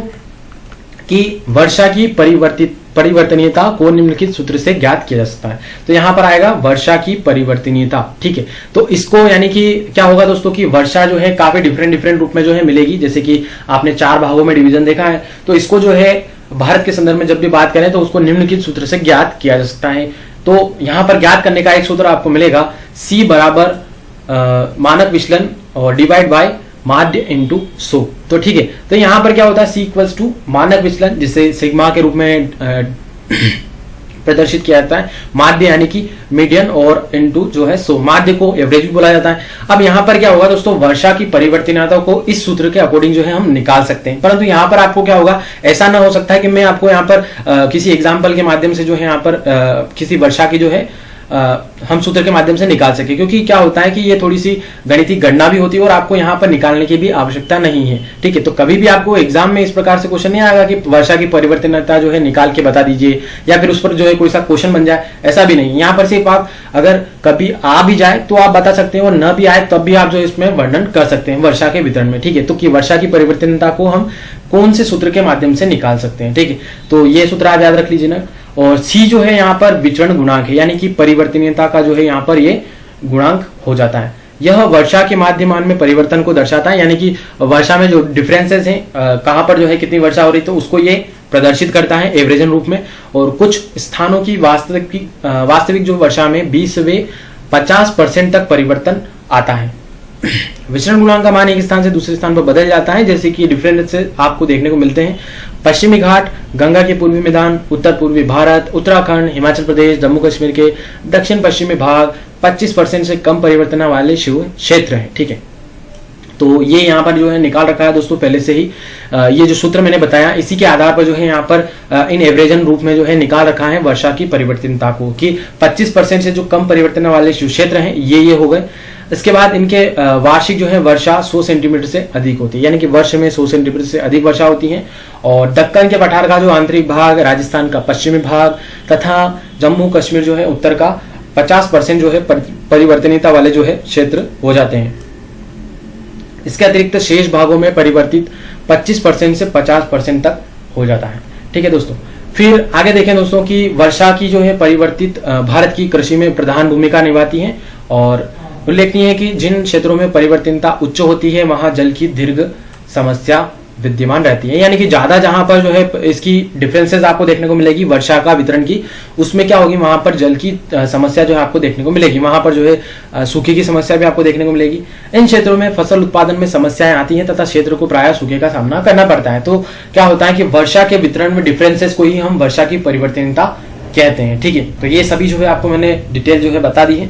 कि वर्षा की परिवर्तनीयता को निम्नलिखित सूत्र से ज्ञात किया जा सकता है। तो यहां पर आएगा वर्षा की परिवर्तनीयता, ठीक है। तो इसको यानी कि क्या होगा दोस्तों कि वर्षा जो है काफी डिफरेंट रूप में जो है मिलेगी, जैसे कि आपने 4 भागों में डिवीजन देखा है। तो इसको जो है भारत के संदर्भ में जब भी बात करें तो उसको निम्नलिखित सूत्र से ज्ञात किया जा सकता है। तो यहां पर ज्ञात करने का एक सूत्र आपको मिलेगा, C बराबर मानक विचलन और डिवाइड बाय माध्य इंटू 100। तो ठीक है, तो यहां पर क्या होता है, C इक्वल्स टू मानक विचलन, जिसे सिग्मा के रूप में प्रदर्शित किया जाता है, माध्य यानी कि मीडियन, और इनटू जो है 100, माध्य को एवरेज भी बोला जाता है। अब यहां पर क्या होगा दोस्तों, वर्षा की परिवर्तनीयता को इस सूत्र के अकॉर्डिंग जो है हम निकाल सकते हैं, परंतु यहां पर आपको क्या होगा, ऐसा ना हो सकता है कि मैं आपको यहां पर किसी एग्जाम्पल के माध्यम से जो है यहां पर किसी वर्षा की जो है हम सूत्र के माध्यम से निकाल सके, क्योंकि क्या होता है कि ये थोड़ी सी गणितीय गणना भी होती है और आपको यहाँ पर निकालने की भी आवश्यकता नहीं है, ठीक है। तो कभी भी आपको एग्जाम में इस प्रकार से क्वेश्चन नहीं आएगा कि वर्षा की परिवर्तनीयता जो है निकाल के बता दीजिए, या फिर उस पर जो है कोई सा क्वेश्चन बन जाए, ऐसा भी नहीं। यहाँ पर सिर्फ आप अगर कभी आ भी जाए तो आप बता सकते हैं, और न भी आए तब भी आप जो इसमें वर्णन कर सकते हैं वर्षा के वितरण में, ठीक है। तो कि वर्षा की परिवर्तनीयता को हम कौन से सूत्र के माध्यम से निकाल सकते हैं, ठीक है। तो ये सूत्र आप याद रख लीजिए ना। और C जो है यहाँ पर विचरण गुणांक है, यानी कि परिवर्तनीयता का जो है यहाँ पर ये गुणांक हो जाता है। यह वर्षा के माध्यमान में परिवर्तन को दर्शाता है, यानी कि वर्षा में जो डिफरेंसेस हैं, कहां पर जो है कितनी वर्षा हो रही, तो उसको ये प्रदर्शित करता है एवरेजन रूप में। और कुछ स्थानों की वास्तविक जो वर्षा में 20 से 50% तक परिवर्तन आता है। विचरण गुणांक का मान एक स्थान से दूसरे स्थान पर बदल जाता है, जैसे कि डिफरेंस आपको देखने को मिलते हैं। पश्चिमी घाट, गंगा के पूर्वी मैदान, उत्तर पूर्वी भारत, उत्तराखंड, हिमाचल प्रदेश, जम्मू कश्मीर के दक्षिण पश्चिमी भाग 25% से कम परिवर्तन वाले क्षेत्र है, ठीक है। तो ये यहाँ पर जो है निकाल रखा है दोस्तों पहले से ही। ये जो सूत्र मैंने बताया इसी के आधार पर जो है यहाँ पर इन एवरेजन रूप में जो है निकाल रखा है वर्षा की परिवर्तनीयता को, कि 25% से जो कम परिवर्तन वाले क्षेत्र हैं ये हो गए। इसके बाद इनके वार्षिक जो है वर्षा 100 सेंटीमीटर से अधिक होती है, यानी कि वर्ष में 100 सेंटीमीटर से अधिक वर्षा होती है। और दक्कन के पठार का जो आंतरिक भाग, राजस्थान का पश्चिमी भाग तथा जम्मू कश्मीर जो है उत्तर का 50% जो है परिवर्तनीयता वाले जो है क्षेत्र हो जाते हैं। इसके अतिरिक्त शेष भागों में परिवर्तित 25% से 50% तक हो जाता है, ठीक है दोस्तों। फिर आगे देखें दोस्तों कि वर्षा की जो है परिवर्तित भारत की कृषि में प्रधान भूमिका निभाती है, और उल्लेखनीय है कि जिन क्षेत्रों में परिवर्तनीयता उच्च होती है वहां जल की दीर्घ समस्या विद्यमान रहती है। यानी कि ज्यादा जहां पर जो है इसकी डिफरेंसेस आपको देखने को मिलेगी वर्षा का वितरण की, उसमें क्या होगी, वहां पर जल की समस्या जो है आपको देखने को मिलेगी, वहां पर जो है सूखे की समस्या भी आपको देखने को मिलेगी। इन क्षेत्रों में फसल उत्पादन में समस्याएं आती हैं तथा क्षेत्र को प्रायः सूखे का सामना करना पड़ता है। तो क्या होता है कि वर्षा के वितरण में डिफरेंसेस को ही हम वर्षा की परिवर्तनीयता कहते हैं। ठीक है, तो ये सभी जो है आपको मैंने डिटेल जो है बता दी है।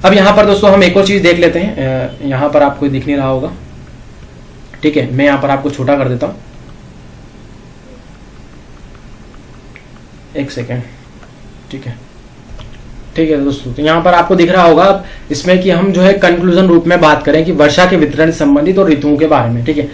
अब यहाँ पर दोस्तों हम एक और चीज देख लेते हैं, यहाँ पर आपको दिख नहीं रहा होगा, ठीक है, मैं यहाँ पर आपको छोटा कर देता हूं, एक सेकेंड, ठीक है दोस्तों। तो यहाँ पर आपको दिख रहा होगा इसमें कि हम जो है कंक्लूजन रूप में बात करें कि वर्षा के वितरण से संबंधित और ऋतुओं के बारे में। ठीक है,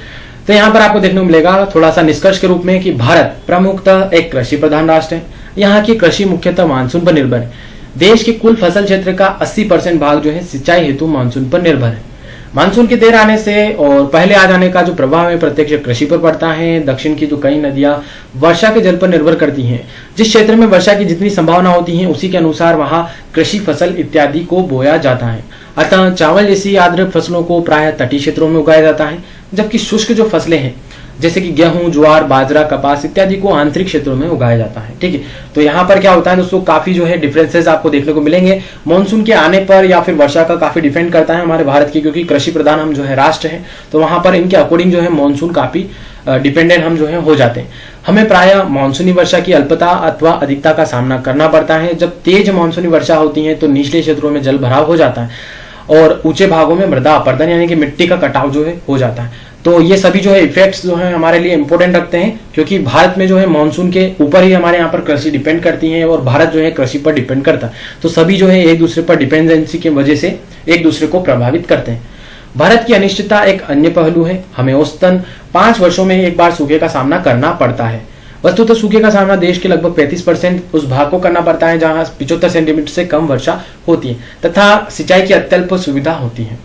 तो यहाँ पर आपको देखने को मिलेगा थोड़ा सा निष्कर्ष के रूप में कि भारत प्रमुखतः एक कृषि प्रधान राष्ट्र है। यहाँ की कृषि मुख्यतः मानसून पर निर्भर है। देश के कुल फसल क्षेत्र का 80% भाग जो है सिंचाई हेतु मानसून पर निर्भर है। मानसून के देर आने से और पहले आ जाने का जो प्रभाव है प्रत्यक्ष कृषि पर पड़ता है। दक्षिण की जो कई नदियां वर्षा के जल पर निर्भर करती हैं। जिस क्षेत्र में वर्षा की जितनी संभावना होती है उसी के अनुसार वहां कृषि फसल इत्यादि को बोया जाता है। अतः चावल जैसी आर्द्र फसलों को प्रायः तटीय क्षेत्रों में उगाया जाता है, जबकि शुष्क जो फसलें हैं जैसे कि गेहूं, ज्वार, बाजरा, कपास इत्यादि को आंतरिक क्षेत्रों में उगाया जाता है। ठीक है, तो यहाँ पर क्या होता है दोस्तों, काफी जो है डिफरेंसेस आपको देखने को मिलेंगे। मानसून के आने पर या फिर वर्षा का काफी डिपेंड करता है हमारे भारत की, क्योंकि कृषि प्रधान हम जो है राष्ट्र है, तो वहां पर इनके अकॉर्डिंग जो है मानसून काफी डिपेंडेंट हम जो है हो जाते हैं। हमें प्रायः मानसूनी वर्षा की अल्पता अथवा अधिकता का सामना करना पड़ता है। जब तेज मानसूनी वर्षा होती है तो निचले क्षेत्रों में जल भराव हो जाता है और ऊंचे भागों में मृदा अपरदन यानी कि मिट्टी का कटाव जो है हो जाता है। तो ये सभी जो है इफेक्ट्स जो है हमारे लिए इंपॉर्टेंट रखते हैं, क्योंकि भारत में जो है मानसून के ऊपर ही हमारे यहाँ पर कृषि डिपेंड करती है और भारत जो है कृषि पर डिपेंड करता है। तो सभी जो है एक दूसरे पर डिपेंडेंसी की वजह से एक दूसरे को प्रभावित करते हैं। भारत की अनिश्चितता एक अन्य पहलू है। हमें औसतन 5 वर्षों में एक बार सूखे का सामना करना पड़ता है। वस्तुतः सूखे का सामना देश के लगभग 35% उस भाग को करना पड़ता है जहां 75 सेंटीमीटर से कम वर्षा होती है तथा सिंचाई की अत्यल्प सुविधा होती है।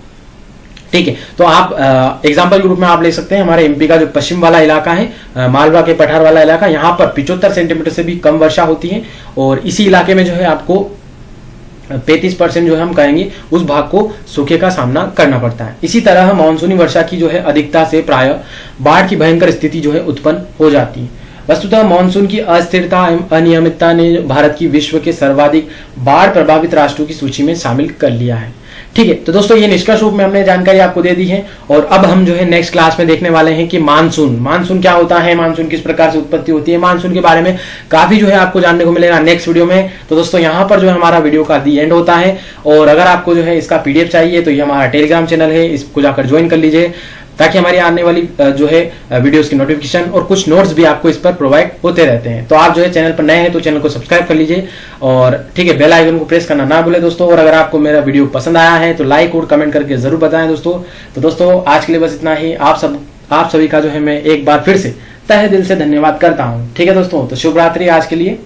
ठीक है, तो आप एग्जाम्पल के रूप में आप ले सकते हैं हमारे एमपी का जो पश्चिम वाला इलाका है, मालवा के पठार वाला इलाका, यहाँ पर 75 सेंटीमीटर से भी कम वर्षा होती है और इसी इलाके में जो है आपको 35% जो है हम कहेंगे उस भाग को सूखे का सामना करना पड़ता है। इसी तरह मानसूनी वर्षा की जो है अधिकता से प्रायः बाढ़ की भयंकर स्थिति जो है उत्पन्न हो जाती है। वस्तुतः मानसून की अस्थिरता एवं अनियमितता ने भारत की विश्व के सर्वाधिक बाढ़ प्रभावित राष्ट्रों की सूची में शामिल कर लिया है। ठीक है, तो दोस्तों ये निष्कर्ष रूप में हमने जानकारी आपको दे दी है और अब हम जो है नेक्स्ट क्लास में देखने वाले हैं कि मानसून क्या होता है, मानसून किस प्रकार से उत्पत्ति होती है, मानसून के बारे में काफी जो है आपको जानने को मिलेगा नेक्स्ट वीडियो में। तो दोस्तों यहाँ पर जो है हमारा वीडियो का दी एंड होता है और अगर आपको जो है इसका पीडीएफ चाहिए तो ये हमारा टेलीग्राम चैनल है, इसको जाकर ज्वाइन कर लीजिए ताकि हमारी आने वाली जो है वीडियोस की नोटिफिकेशन और कुछ नोट्स भी आपको इस पर प्रोवाइड होते रहते हैं। तो आप जो है चैनल पर नए हैं तो चैनल को सब्सक्राइब कर लीजिए और ठीक है, बेल आइकन को प्रेस करना ना भूलें दोस्तों। और अगर आपको मेरा वीडियो पसंद आया है तो लाइक और कमेंट करके जरूर बताएं दोस्तों। तो दोस्तों आज के लिए बस इतना ही। आप सभी का जो है मैं एक बार फिर से तहे दिल से धन्यवाद करता हूँ। ठीक है दोस्तों, तो शुभ रात्रि आज के लिए।